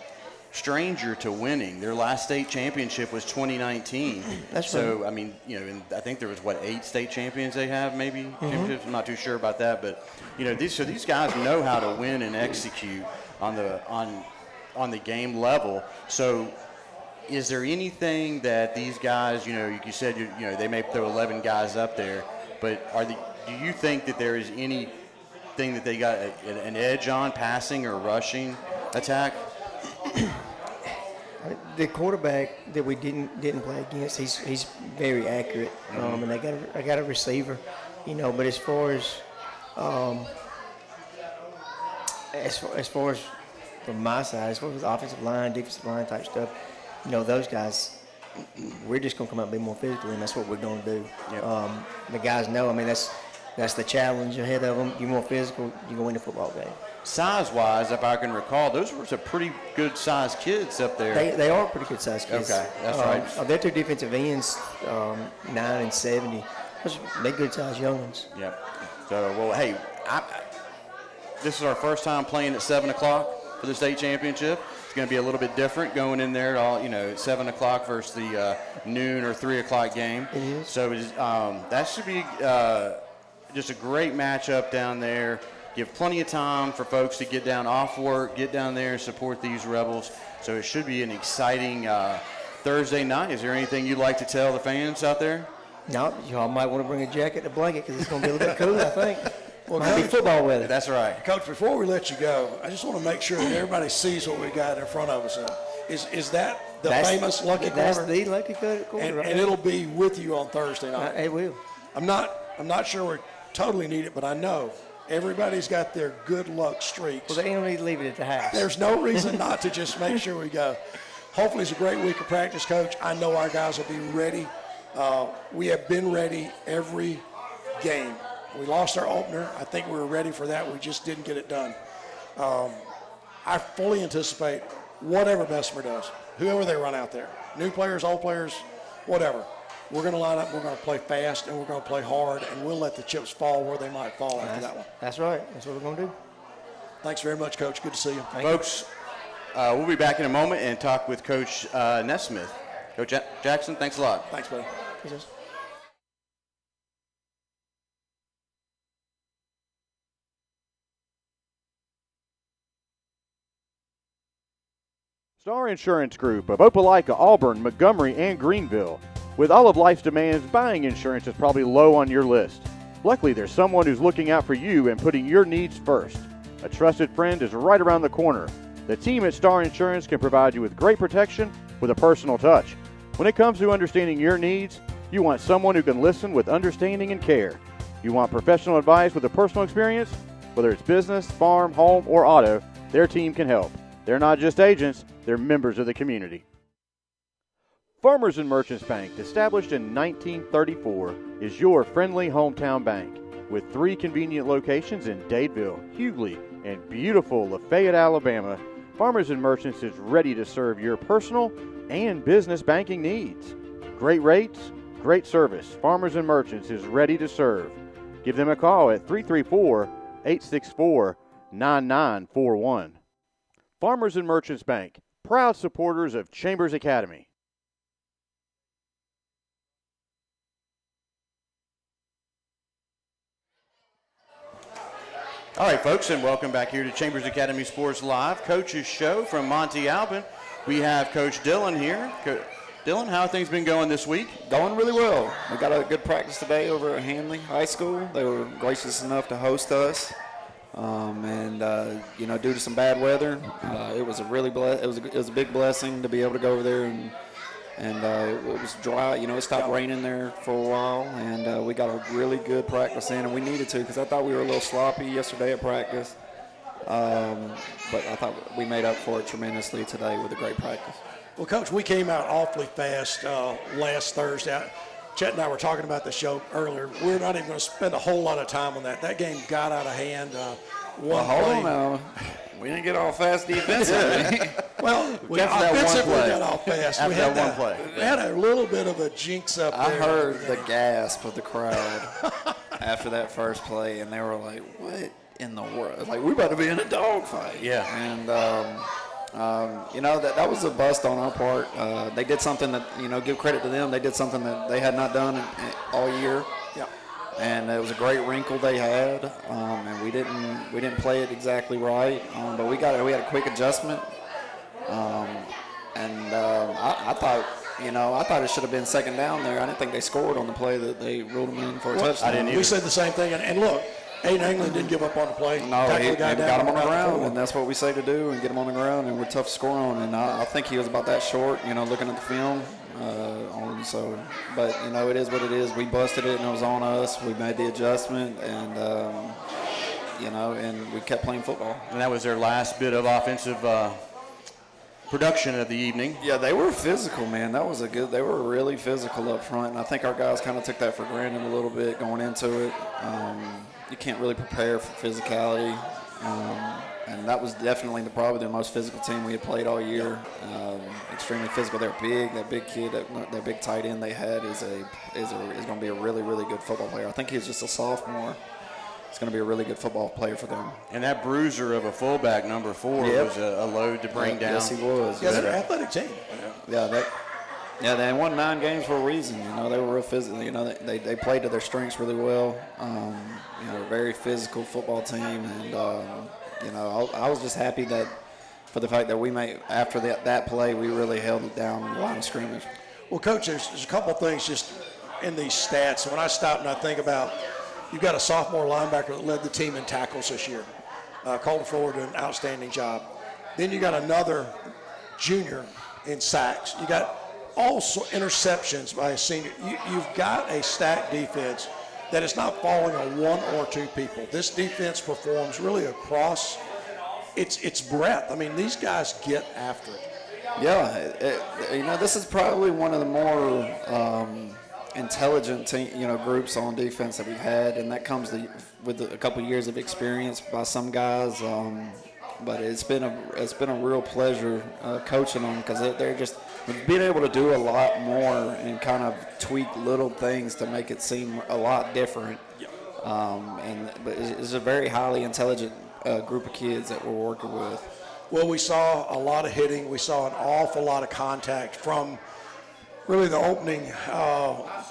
stranger to winning. Their last state championship was 2019.
That's
so
right.
I mean, you know, and I think there was 8 state champions they have, maybe championships. I'm not too sure about that, but you know, these guys know how to win and execute on the game level. So, is there anything that these guys, you know, you said, you know, they may throw 11 guys up there, but do you think that there is anything that they got an edge on, passing or rushing attack?
The quarterback that we didn't play against, he's very accurate, and I got a receiver, you know. But as far as from my side, as far as offensive line, defensive line type stuff, you know, those guys, we're just gonna come out and be more physical, and that's what we're gonna do.
Yep.
The guys know. I mean, that's the challenge ahead of them. You're more physical, you're gonna win the football game.
Size-wise, if I can recall, those were some pretty good-sized kids up there.
They are pretty good sized kids.
Okay, that's right.
They're two defensive ends, 9 and 70. They're good sized young ones.
Yep. So, well, hey, this is our first time playing at 7 o'clock for the state championship. It's going to be a little bit different going in there at 7 o'clock versus the noon or 3 o'clock game.
It is.
So that should be just a great matchup down there. Give plenty of time for folks to get down off work, get down there and support these Rebels. So it should be an exciting Thursday night. Is there anything you'd like to tell the fans out there?
No, y'all might want to bring a jacket and a blanket because it's going to be a little bit cool, I think.
Well,
Might be
Coach,
football weather.
That's right.
Coach, before we let you go, I just want to make sure that everybody sees what we got in front of us. Is that the
That's-
famous lucky
That's
corner?
the lucky corner
And,
right
and
there.
it'll be with you on Thursday night.
It will.
I'm not sure we totally need it, but I know everybody's got their good luck streaks.
Well, they don't need to leave it at the house.
There's no reason not to just make sure we go. Hopefully it's a great week of practice, Coach. I know our guys will be ready. We have been ready every game. We lost our opener. I think we were ready for that. We just didn't get it done. I fully anticipate whatever Bessemer does, whoever they run out there, new players, old players, whatever. We're going to line up, we're going to play fast, and we're going to play hard, and we'll let the chips fall where they might fall after that one.
That's right. That's what we're going to do.
Thanks very much, Coach. Good to see you.
Folks, we'll be back in a moment and talk with Coach Nesmith. Coach Jackson, thanks a lot.
Thanks, buddy.
Jesus.
Star Insurance Group of Opelika, Auburn, Montgomery, and Greenville. With all of life's demands, buying insurance is probably low on your list. Luckily, there's someone who's looking out for you and putting your needs first. A trusted friend is right around the corner. The team at Star Insurance can provide you with great protection with a personal touch. When it comes to understanding your needs, you want someone who can listen with understanding and care. You want professional advice with a personal experience? Whether it's business, farm, home, or auto, their team can help. They're not just agents, they're members of the community. Farmers and Merchants Bank, established in 1934, is your friendly hometown bank. With 3 convenient locations in Dadeville, Hughley, and beautiful Lafayette, Alabama, Farmers and Merchants is ready to serve your personal and business banking needs. Great rates, great service. Farmers and Merchants is ready to serve. Give them a call at 334-864-9941. Farmers and Merchants Bank, proud supporters of Chambers Academy.
All right, folks, and welcome back here to Chambers Academy Sports Live, Coach's Show from Monte Alban. We have Coach Dillon here. Dillon, how have things been going this week?
Going really well. We got a good practice today over at Hanley High School. They were gracious enough to host us, due to some bad weather, it was a really it was a big blessing to be able to go over there and it was dry. It stopped raining there for a while, and we got a really good practice in, and we needed to because I thought we were a little sloppy yesterday at practice. But I thought we made up for it tremendously today with a great practice.
Well, Coach, we came out awfully fast last Thursday. Chet and I were talking about the show earlier. We're not even going to spend a whole lot of time on that. That game got out of hand.
Hold on now. We didn't get all fast defensively.
Well, offensively got off fast. We had that one play. We had a little bit of a jinx up there.
I heard the gasp of the crowd after that first play, and they were like, what in the world? Like, we about to be in a dogfight.
Yeah.
And, that was a bust on our part. They did something that, give credit to them. They did something that they had not done all year.
Yeah.
And it was a great wrinkle they had, and we didn't play it exactly right. But we had a quick adjustment. I thought it should have been second down there. I didn't think they scored on the play that they ruled them in for a touchdown.
I didn't either.
We said the same thing. And look, Aiden England didn't give up on the play.
No, he got him on the ground, and
and
that's what we say to do, and get him on the ground, and we're tough to score on. And I think he was about that short, looking at the film. But it is what it is. We busted it, and it was on us. We made the adjustment, and and we kept playing football.
And that was their last bit of offensive production of the evening.
Yeah, they were physical, man. They were really physical up front, and I think our guys kind of took that for granted a little bit going into it. You can't really prepare for physicality, and that was definitely probably the most physical team we had played all year. Extremely physical. They're big. That big kid, that big tight end they had is going to be a really, really good football player. I think he's just a sophomore. It's going to be a really good football player for them.
And that bruiser of a fullback, number 4, was a load to bring down.
Yes, he was.
yeah, they're an athletic team.
They won 9 games for a reason. They were real physical. They played to their strengths really well. A very physical football team, and I was just happy that for the fact that we made after that play, we really held it down in the line of scrimmage.
Well, Coach, there's a couple of things just in these stats. When I stop and I think about, you've got a sophomore linebacker that led the team in tackles this year. Colton Fuller did an outstanding job. Then you got another junior in sacks. You got also interceptions by a senior. You've got a stacked defense that is not falling on one or two people. This defense performs really across its breadth. I mean, these guys get after it.
Yeah, this is probably one of the more intelligent groups on defense that we've had, and that comes with a couple years of experience by some guys. But it's been a real pleasure coaching them, because they're just being able to do a lot more and kind of tweak little things to make it seem a lot different. But it's a very highly intelligent group of kids that we're working with.
Well, we saw a lot of hitting. We saw an awful lot of contact from really the opening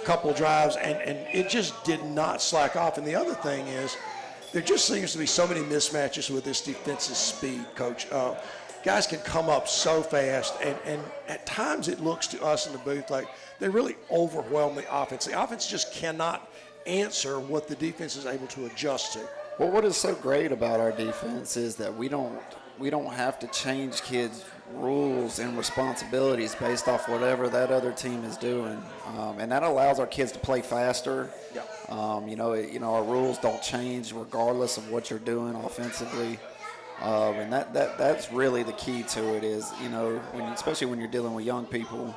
couple drives, and it just did not slack off. And the other thing is, there just seems to be so many mismatches with this defensive speed, Coach. Guys can come up so fast, and at times it looks to us in the booth like they really overwhelm the offense. The offense just cannot answer what the defense is able to adjust to.
Well, what is so great about our defense is that we don't have to change kids' rules and responsibilities based off whatever that other team is doing, and that allows our kids to play faster.
Yeah.
Our rules don't change regardless of what you're doing offensively, and that's really the key to it. Is especially when you're dealing with young people,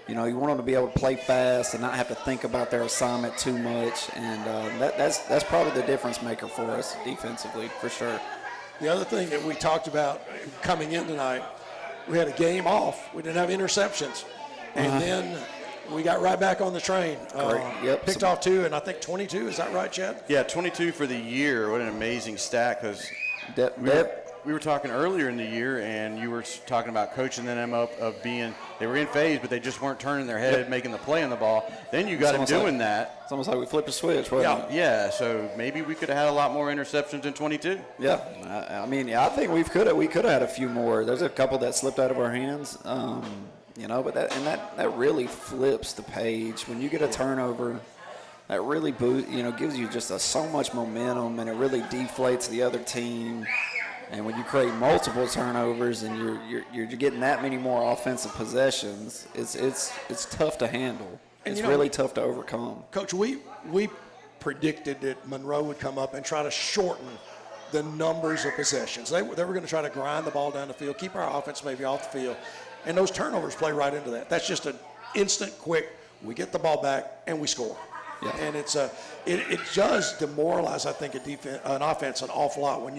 you want them to be able to play fast and not have to think about their assignment too much, and that's probably the difference maker for us defensively for sure.
The other thing that we talked about coming in tonight, we had a game off. We didn't have interceptions. And then we got right back on the train. Picked off 2, and I think 22. Is that right, Chad?
Yeah, 22 for the year. What an amazing stat, because we were talking earlier in the year, and you were talking about coaching them up of being – they were in phase, but they just weren't turning their head, making the play on the ball. Then you got them doing that.
It's almost like we flipped a switch, wasn't it?
Yeah, so maybe we could have had a lot more interceptions in 22.
Yeah, I think we could have had a few more. There's a couple that slipped out of our hands, but that really flips the page. When you get a turnover, that really gives you just so much momentum, and it really deflates the other team. And when you create multiple turnovers and you're getting that many more offensive possessions, it's tough to handle. It's really tough to overcome.
Coach, we predicted that Monroe would come up and try to shorten the numbers of possessions. They were going to try to grind the ball down the field, keep our offense maybe off the field, and those turnovers play right into that. That's just an instant, quick, we get the ball back and we score. Yeah. And it does demoralize, I think, an offense an awful lot when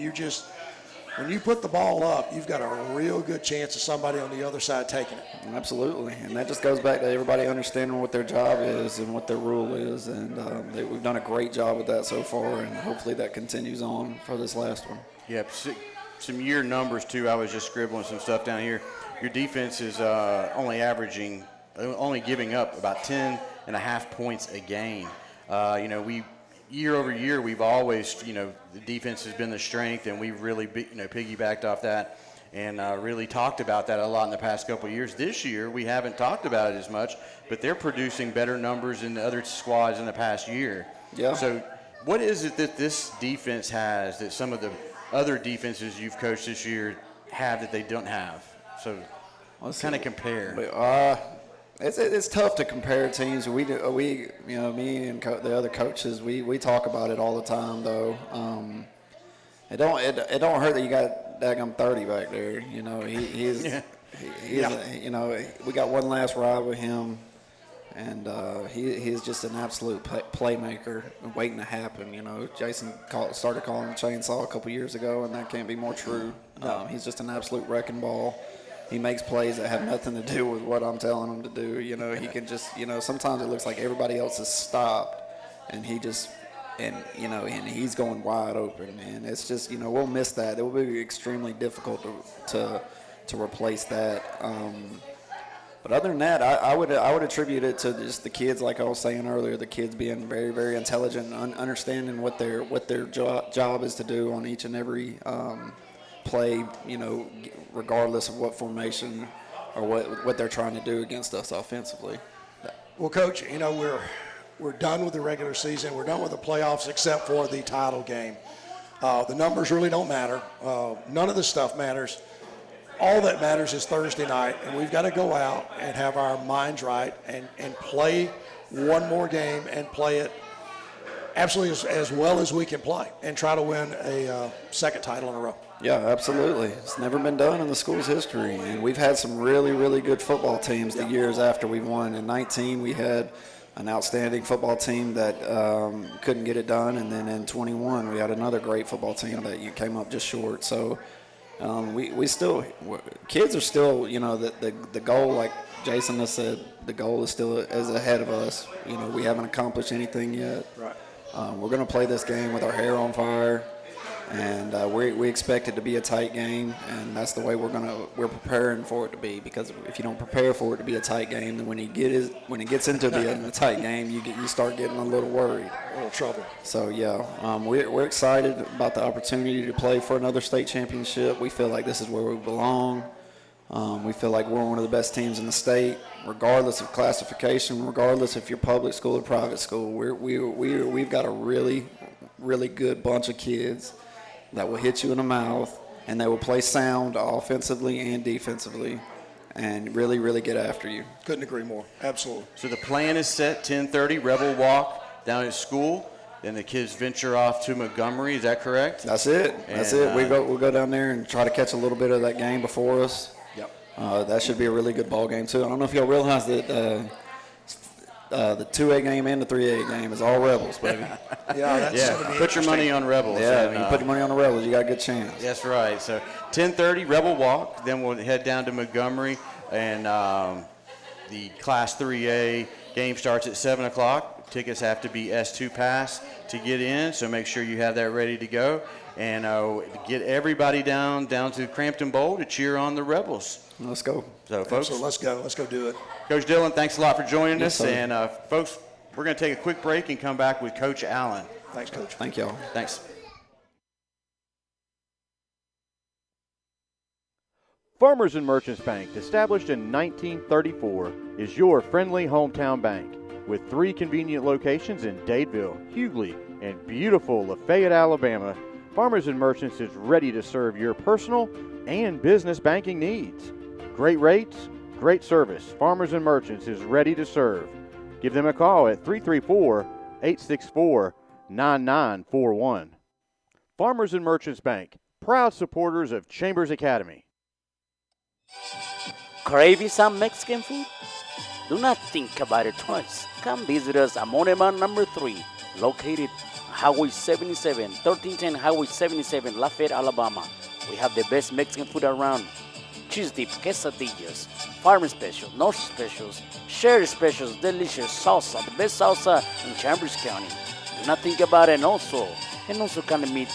you put the ball up, you've got a real good chance of somebody on the other side taking it.
Absolutely, and that just goes back to everybody understanding what their job is and what their rule is, and we've done a great job with that so far, and hopefully that continues on for this last one.
Yeah, some year numbers, too. I was just scribbling some stuff down here. Your defense is only giving up about 10.5 points a game. Year over year, we've always, the defense has been the strength, and we've really, piggybacked off that and really talked about that a lot in the past couple of years. This year, we haven't talked about it as much, but they're producing better numbers than the other squads in the past year. Yeah. So what is it that this defense has that some of the other defenses you've coached this year have that they don't have? So let's kind of compare.
It's tough to compare teams. Me and the other coaches, we talk about it all the time, though. It don't hurt that you got daggum 30 back there. We got one last ride with him, and he's just an absolute playmaker waiting to happen. Jason started calling him Chainsaw a couple years ago, and that can't be more true. He's just an absolute wrecking ball. He makes plays that have nothing to do with what I'm telling him to do. He can just, sometimes it looks like everybody else is stopped, and he just, and he's going wide open. And it's just, we'll miss that. It will be extremely difficult to replace that. But other than that, I would attribute it to just the kids, like I was saying earlier, the kids being very, very intelligent, understanding what their job is to do on each and every play, regardless of what formation or what they're trying to do against us offensively.
Well, Coach, we're done with the regular season. We're done with the playoffs except for the title game. The numbers really don't matter. None of this stuff matters. all that matters is Thursday night, and we've got to go out and have our minds right and play one more game and play it absolutely as well as we can play and try to win a second title in a row.
Yeah, absolutely. It's never been done in the school's history, and we've had some really, really good football teams the years after we won. In 19, we had an outstanding football team that couldn't get it done, and then in 21, we had another great football team that you came up just short. So we still, kids are still, you know, the goal, like Jason has said, the goal is still is ahead of us. You know, we haven't accomplished anything yet.
Right.
We're going to play this game with our hair on fire, and we expect it to be a tight game, and that's the way we're preparing for it to be. Because if you don't prepare for it to be a tight game, then when it gets into being a tight game, you start getting a little worried,
A little trouble.
So yeah, we're excited about the opportunity to play for another state championship. We feel like this is where we belong. We feel like we're one of the best teams in the state, regardless of classification, regardless if you're public school or private school. We've got a really, really good bunch of kids that will hit you in the mouth, and they will play sound offensively and defensively and really, really get after you.
Couldn't agree more. Absolutely.
So the plan is set, 10:30, Rebel Walk down at school. Then the kids venture off to Montgomery. Is that correct?
That's it. That's it. We'll go down there and try to catch a little bit of that game before us.
Yep.
That should be a really good ball game, too. I don't know if y'all realize that the 2A game and the 3A game is all Rebels, baby.
That's
Put your money on Rebels.
Yeah, when you put your money on the Rebels, you got a good chance.
That's right. So 10:30, Rebel Walk. Then we'll head down to Montgomery, and the Class 3A game starts at 7 o'clock. Tickets have to be S2 Pass to get in, so make sure you have that ready to go. And get everybody down to Crampton Bowl to cheer on the Rebels.
Let's go.
So, folks.
So let's go. Let's go do it.
Coach Dillon, thanks a lot for joining
Yes,
us.
sir.
And, folks, we're going to take a quick break and come back with Coach Allen.
Thanks, Coach.
Thank y'all.
Thanks.
Farmers and Merchants Bank, established in 1934, is your friendly hometown bank. With 3 convenient locations in Dadeville, Hughley, and beautiful Lafayette, Alabama, Farmers and Merchants is ready to serve your personal and business banking needs. Great rates, great service. Farmers and Merchants is ready to serve. Give them a call at 334-864-9941. Farmers and Merchants Bank, proud supporters of Chambers Academy.
Craving some Mexican food? Do not think about it twice. Come visit us at Moneman number 3, located Highway 77, 1310 Highway 77, Lafayette, Alabama. We have the best Mexican food around. Cheese dip, quesadillas, farmer specials, north specials, sherry specials, delicious salsa, the best salsa in Chambers County. Do not think about it, and also can meet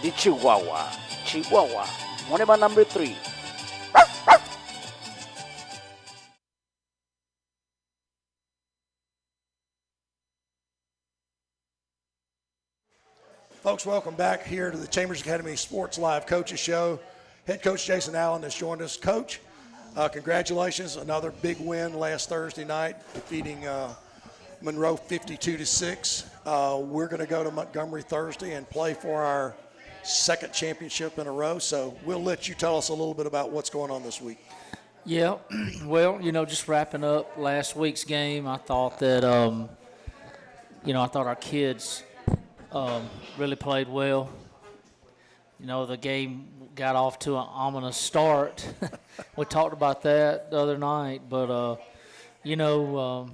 the Chihuahua, Moneman number 3.
Folks, welcome back here to the Chambers Academy Sports Live Coaches Show. Head Coach Jason Allen has joined us. Coach, congratulations. Another big win last Thursday night, defeating Monroe 52-6. We're going to go to Montgomery Thursday and play for our second championship in a row. So we'll let you tell us a little bit about what's going on this week.
Yeah, well, just wrapping up last week's game, I thought that, I thought our kids really played well. The game got off to an ominous start. We talked about that the other night, but we have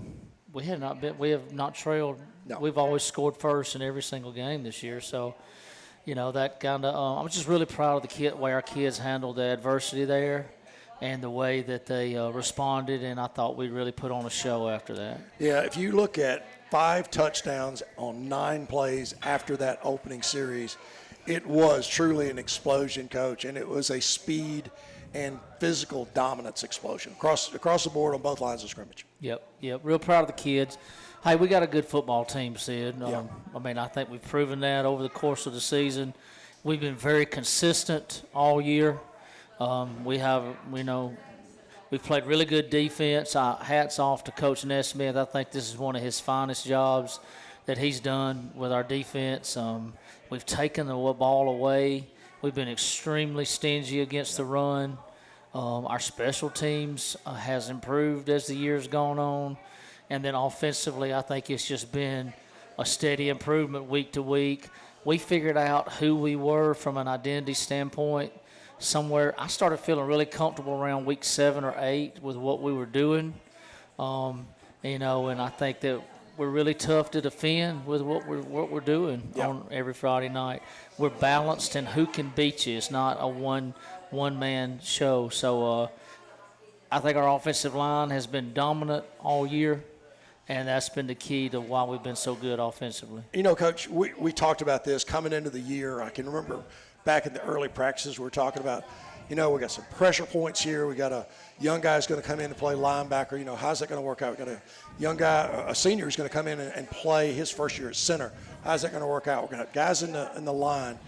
not trailed.
No.
We've always scored first in every single game this year. So, that kind of. I was just really proud of the way our kids handled the adversity there, and the way that they responded. And I thought we really put on a show after that.
Yeah, if you look at 5 touchdowns on 9 plays after that opening series, it was truly an explosion, Coach, and it was a speed and physical dominance explosion across the board on both lines of scrimmage.
Yep. Real proud of the kids. Hey, we got a good football team, Sid.
Yeah.
I think we've proven that over the course of the season. We've been very consistent all year. We've played really good defense. Hats off to Coach Nesmith. I think this is one of his finest jobs that he's done with our defense. We've taken the ball away. We've been extremely stingy against the run. Our special teams has improved as the year's gone on. And then offensively, I think it's just been a steady improvement week to week. We figured out who we were from an identity standpoint. Somewhere, I started feeling really comfortable around week 7 or 8 with what we were doing. And I think that we're really tough to defend with what we're doing on every Friday night. We're balanced in who can beat you. It's not a one-man show. So I think our offensive line has been dominant all year, and that's been the key to why we've been so good offensively.
Coach, we talked about this coming into the year. I can remember back in the early practices we were talking about, we got some pressure points here. We got a young guy who's going to come in and play linebacker. How's that going to work out? We got a young guy, a senior who's going to come in and play his first year at center. How's that going to work out? We're going to have guys in the line.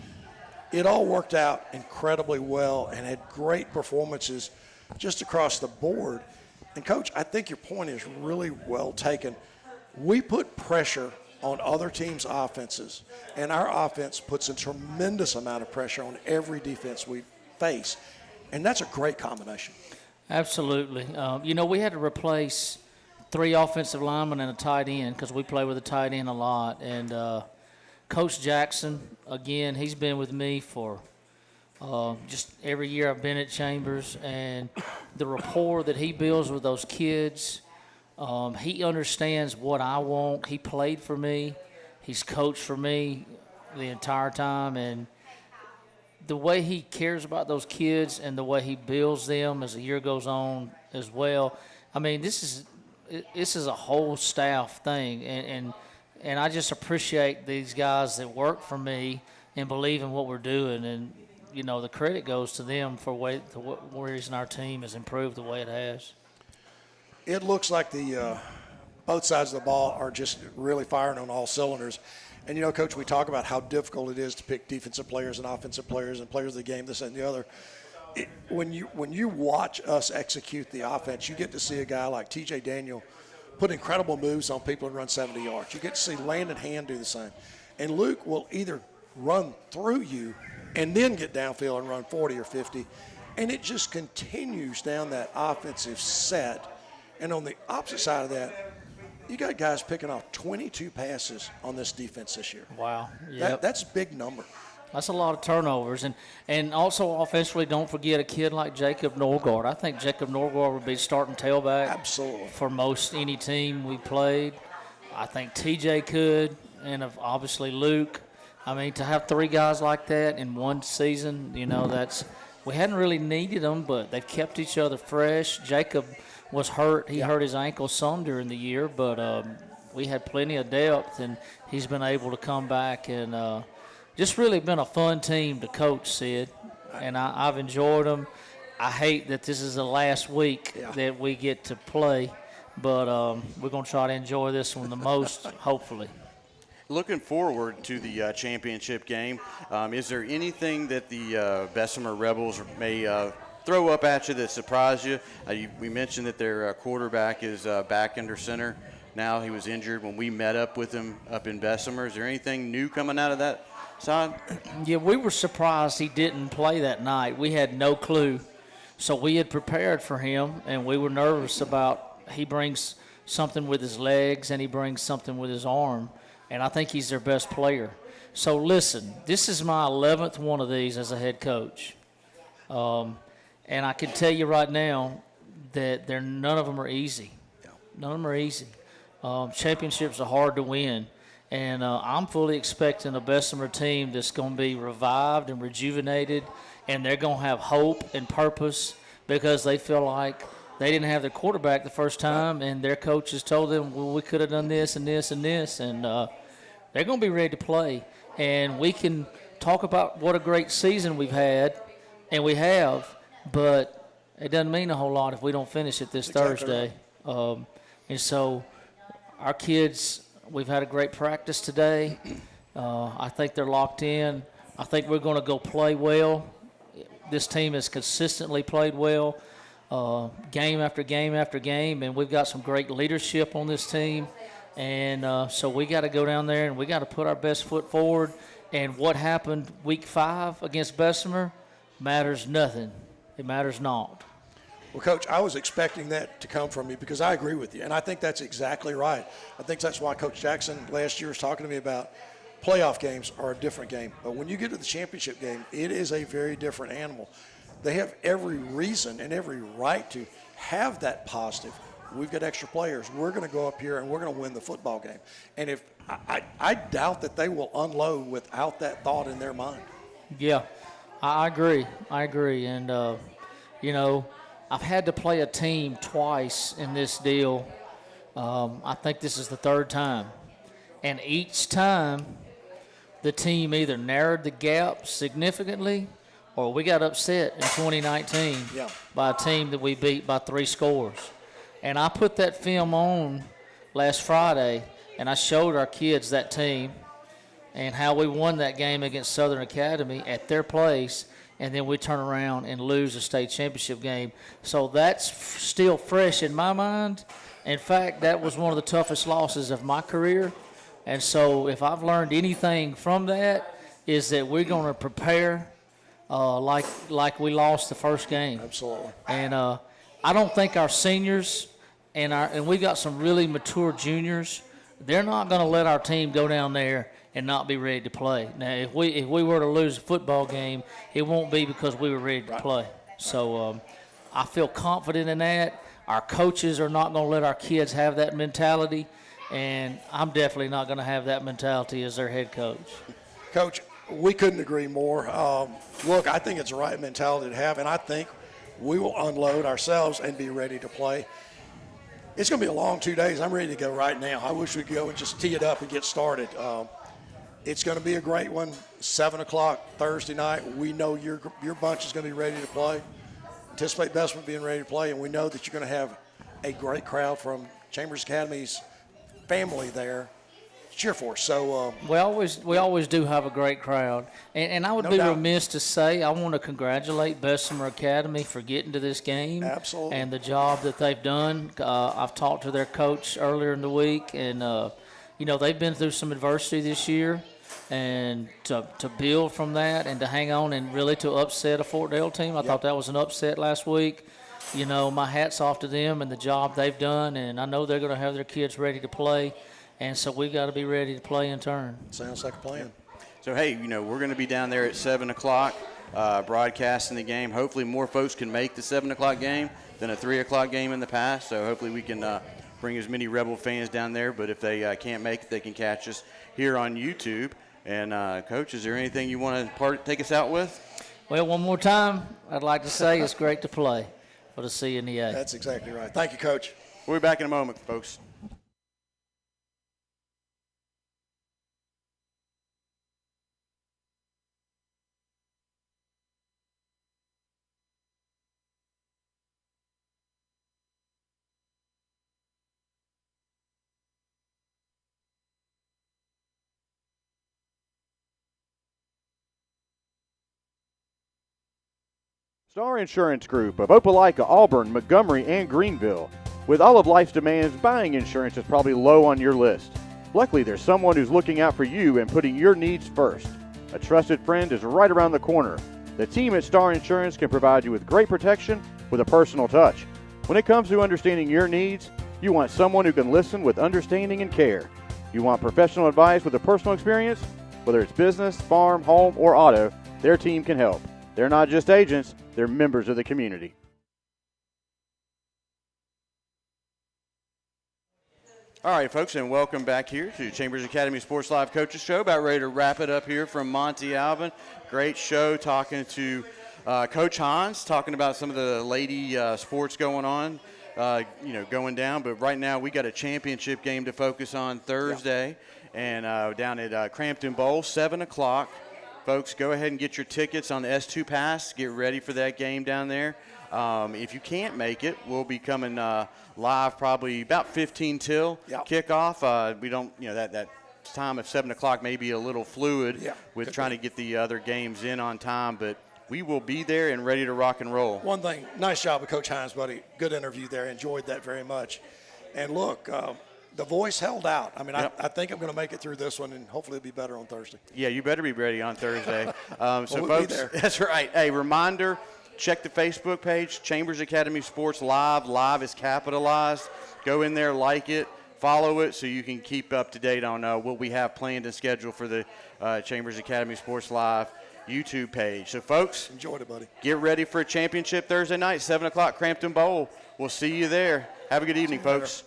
It all worked out incredibly well and had great performances just across the board. And, Coach, I think your point is really well taken. We put pressure on other teams' offenses, and our offense puts a tremendous amount of pressure on every defense we face. And that's a great combination.
Absolutely. We had to replace 3 offensive linemen and a tight end because we play with a tight end a lot. And Coach Jackson, again, he's been with me for just every year I've been at Chambers. And the rapport that he builds with those kids, he understands what I want. He played for me. He's coached for me the entire time. And the way he cares about those kids and the way he builds them as the year goes on as well. I mean, this is a whole staff thing, and I just appreciate these guys that work for me and believe in what we're doing. And the credit goes to them for the reason our team has improved the way it has.
It looks like the both sides of the ball are just really firing on all cylinders. And, Coach, we talk about how difficult it is to pick defensive players and offensive players and players of the game, this and the other. When you watch us execute the offense, you get to see a guy like T.J. Daniel put incredible moves on people and run 70 yards. You get to see Landon Hand do the same. And Luke will either run through you and then get downfield and run 40 or 50. And it just continues down that offensive set. And on the opposite side of that, you got guys picking off 22 passes on this defense this year.
Wow. Yep.
That's a big number.
That's a lot of turnovers. And also offensively, don't forget a kid like Jacob Norgard. I think Jacob Norgard would be starting tailback.
Absolutely.
For most any team we played. I think TJ could, and obviously Luke. I mean, to have 3 guys like that in one season, we hadn't really needed them, but they've kept each other fresh. Jacob was hurt. He hurt his ankle some during the year, but we had plenty of depth, and he's been able to come back and just really been a fun team to coach, Sid. And I've enjoyed them. I hate that this is the last week that we get to play, but we're going to try to enjoy this one the most, hopefully.
Looking forward to the championship game, is there anything that the Bessemer Rebels may throw up at you that surprised you? We mentioned that their quarterback is back under center now. He was injured when we met up with him up in Bessemer. Is there anything new coming out of that side?
Yeah, we were surprised he didn't play that night. We had no clue. So we had prepared for him, and we were nervous about he brings something with his legs and he brings something with his arm, and I think he's their best player. So listen, this is my 11th one of these as a head coach. And I can tell you right now that none of them are easy. None of them are easy. Championships are hard to win. And I'm fully expecting a Bessemer team that's going to be revived and rejuvenated, and they're going to have hope and purpose because they feel like they didn't have their quarterback the first time, and their coaches told them, well, we could have done this and this and this, and they're going to be ready to play. And we can talk about what a great season we've had, and we have, but it doesn't mean a whole lot if we don't finish it this Thursday. And so our kids – we've had a great practice today. I think they're locked in. I think we're going to go play well. This team has consistently played well, game after game after game, and we've got some great leadership on this team. And so we got to go down there and we got to put our best foot forward. And what happened week 5 against Bessemer matters nothing. It matters not.
Well, Coach, I was expecting that to come from you because I agree with you, and I think that's exactly right. I think that's why Coach Jackson last year was talking to me about playoff games are a different game. But when you get to the championship game, it is a very different animal. They have every reason and every right to have that positive. We've got extra players. We're going to go up here and we're going to win the football game. And if I doubt that they will unload without that thought in their mind.
Yeah, I agree. And, I've had to play a team twice in this deal. I think this is the third time. And each time, the team either narrowed the gap significantly or we got upset in 2019 by a team that we beat by 3 scores. And I put that film on last Friday, and I showed our kids that team and how we won that game against Southern Academy at their place, and then we turn around and lose a state championship game. So that's still fresh in my mind. In fact, that was one of the toughest losses of my career. And so if I've learned anything from that is that we're going to prepare like we lost the first game.
Absolutely.
And I don't think our seniors and we got some really mature juniors, they're not going to let our team go down there and not be ready to play. Now, if we were to lose a football game, it won't be because we were ready to play. So I feel confident in that. Our coaches are not going to let our kids have that mentality, and I'm definitely not going to have that mentality as their head coach.
Coach, we couldn't agree more. Look, I think it's the right mentality to have, and I think we will unload ourselves and be ready to play. It's going to be a long 2 days. I'm ready to go right now. I wish we could go and just tee it up and get started. It's going to be a great one. 7 o'clock Thursday night. We know your bunch is going to be ready to play. Anticipate Bessemer being ready to play, and we know that you're going to have a great crowd from Chambers Academy's family there to cheer for us. So
we always do have a great crowd, and I would be remiss to say I want to congratulate Bessemer Academy for getting to this game.
Absolutely.
And the job that they've done. I've talked to their coach earlier in the week, and they've been through some adversity this year. And to build from that and to hang on and really to upset a Fort Dale team. I thought that was an upset last week. My hat's off to them and the job they've done, and I know they're going to have their kids ready to play, and so we've got to be ready to play in turn.
Sounds like a plan.
So, hey, we're going to be down there at 7 o'clock broadcasting the game. Hopefully more folks can make the 7 o'clock game than a 3 o'clock game in the past, so hopefully we can bring as many Rebel fans down there, but if they can't make it, they can catch us here on YouTube. And, Coach, is there anything you want to take us out with?
Well, one more time, I'd like to say it's great to play for the CNEA.
That's exactly right. Thank you, Coach.
We'll be back in a moment, folks.
Star Insurance Group of Opelika, Auburn, Montgomery, and Greenville. With all of life's demands, buying insurance is probably low on your list. Luckily, there's someone who's looking out for you and putting your needs first. A trusted friend is right around the corner. The team at Star Insurance can provide you with great protection with a personal touch. When it comes to understanding your needs, you want someone who can listen with understanding and care. You want professional advice with a personal experience? Whether it's business, farm, home, or auto, their team can help. They're not just agents, they're members of the community.
All right, folks, and welcome back here to Chambers Academy Sports Live Coaches Show. About ready to wrap it up here from Monty Alvin. Great show talking to Coach Hans, talking about some of the lady sports going on, going down. But right now we got a championship game to focus on Thursday, and down at Crampton Bowl, 7 o'clock. Folks, go ahead and get your tickets on the S2 Pass. Get ready for that game down there. If you can't make it, we'll be coming live probably about 15 till kickoff. We don't, that time of 7 o'clock may be a little fluid with trying to get the other games in on time, but we will be there and ready to rock and roll.
One thing, nice job with Coach Hines, buddy. Good interview there. Enjoyed that very much. And look, the voice held out. I mean, I think I'm going to make it through this one, and hopefully it'll be better on Thursday.
Yeah, you better be ready on Thursday. So,
we'll
folks,
be there.
That's right. Hey, reminder, check the Facebook page, Chambers Academy Sports Live. Live is capitalized. Go in there, like it, follow it, so you can keep up to date on what we have planned and scheduled for the Chambers Academy Sports Live YouTube page. So, folks,
Enjoyed it, buddy.
get ready for a championship Thursday night, 7 o'clock, Crampton Bowl. We'll see you there. Have a good evening, folks.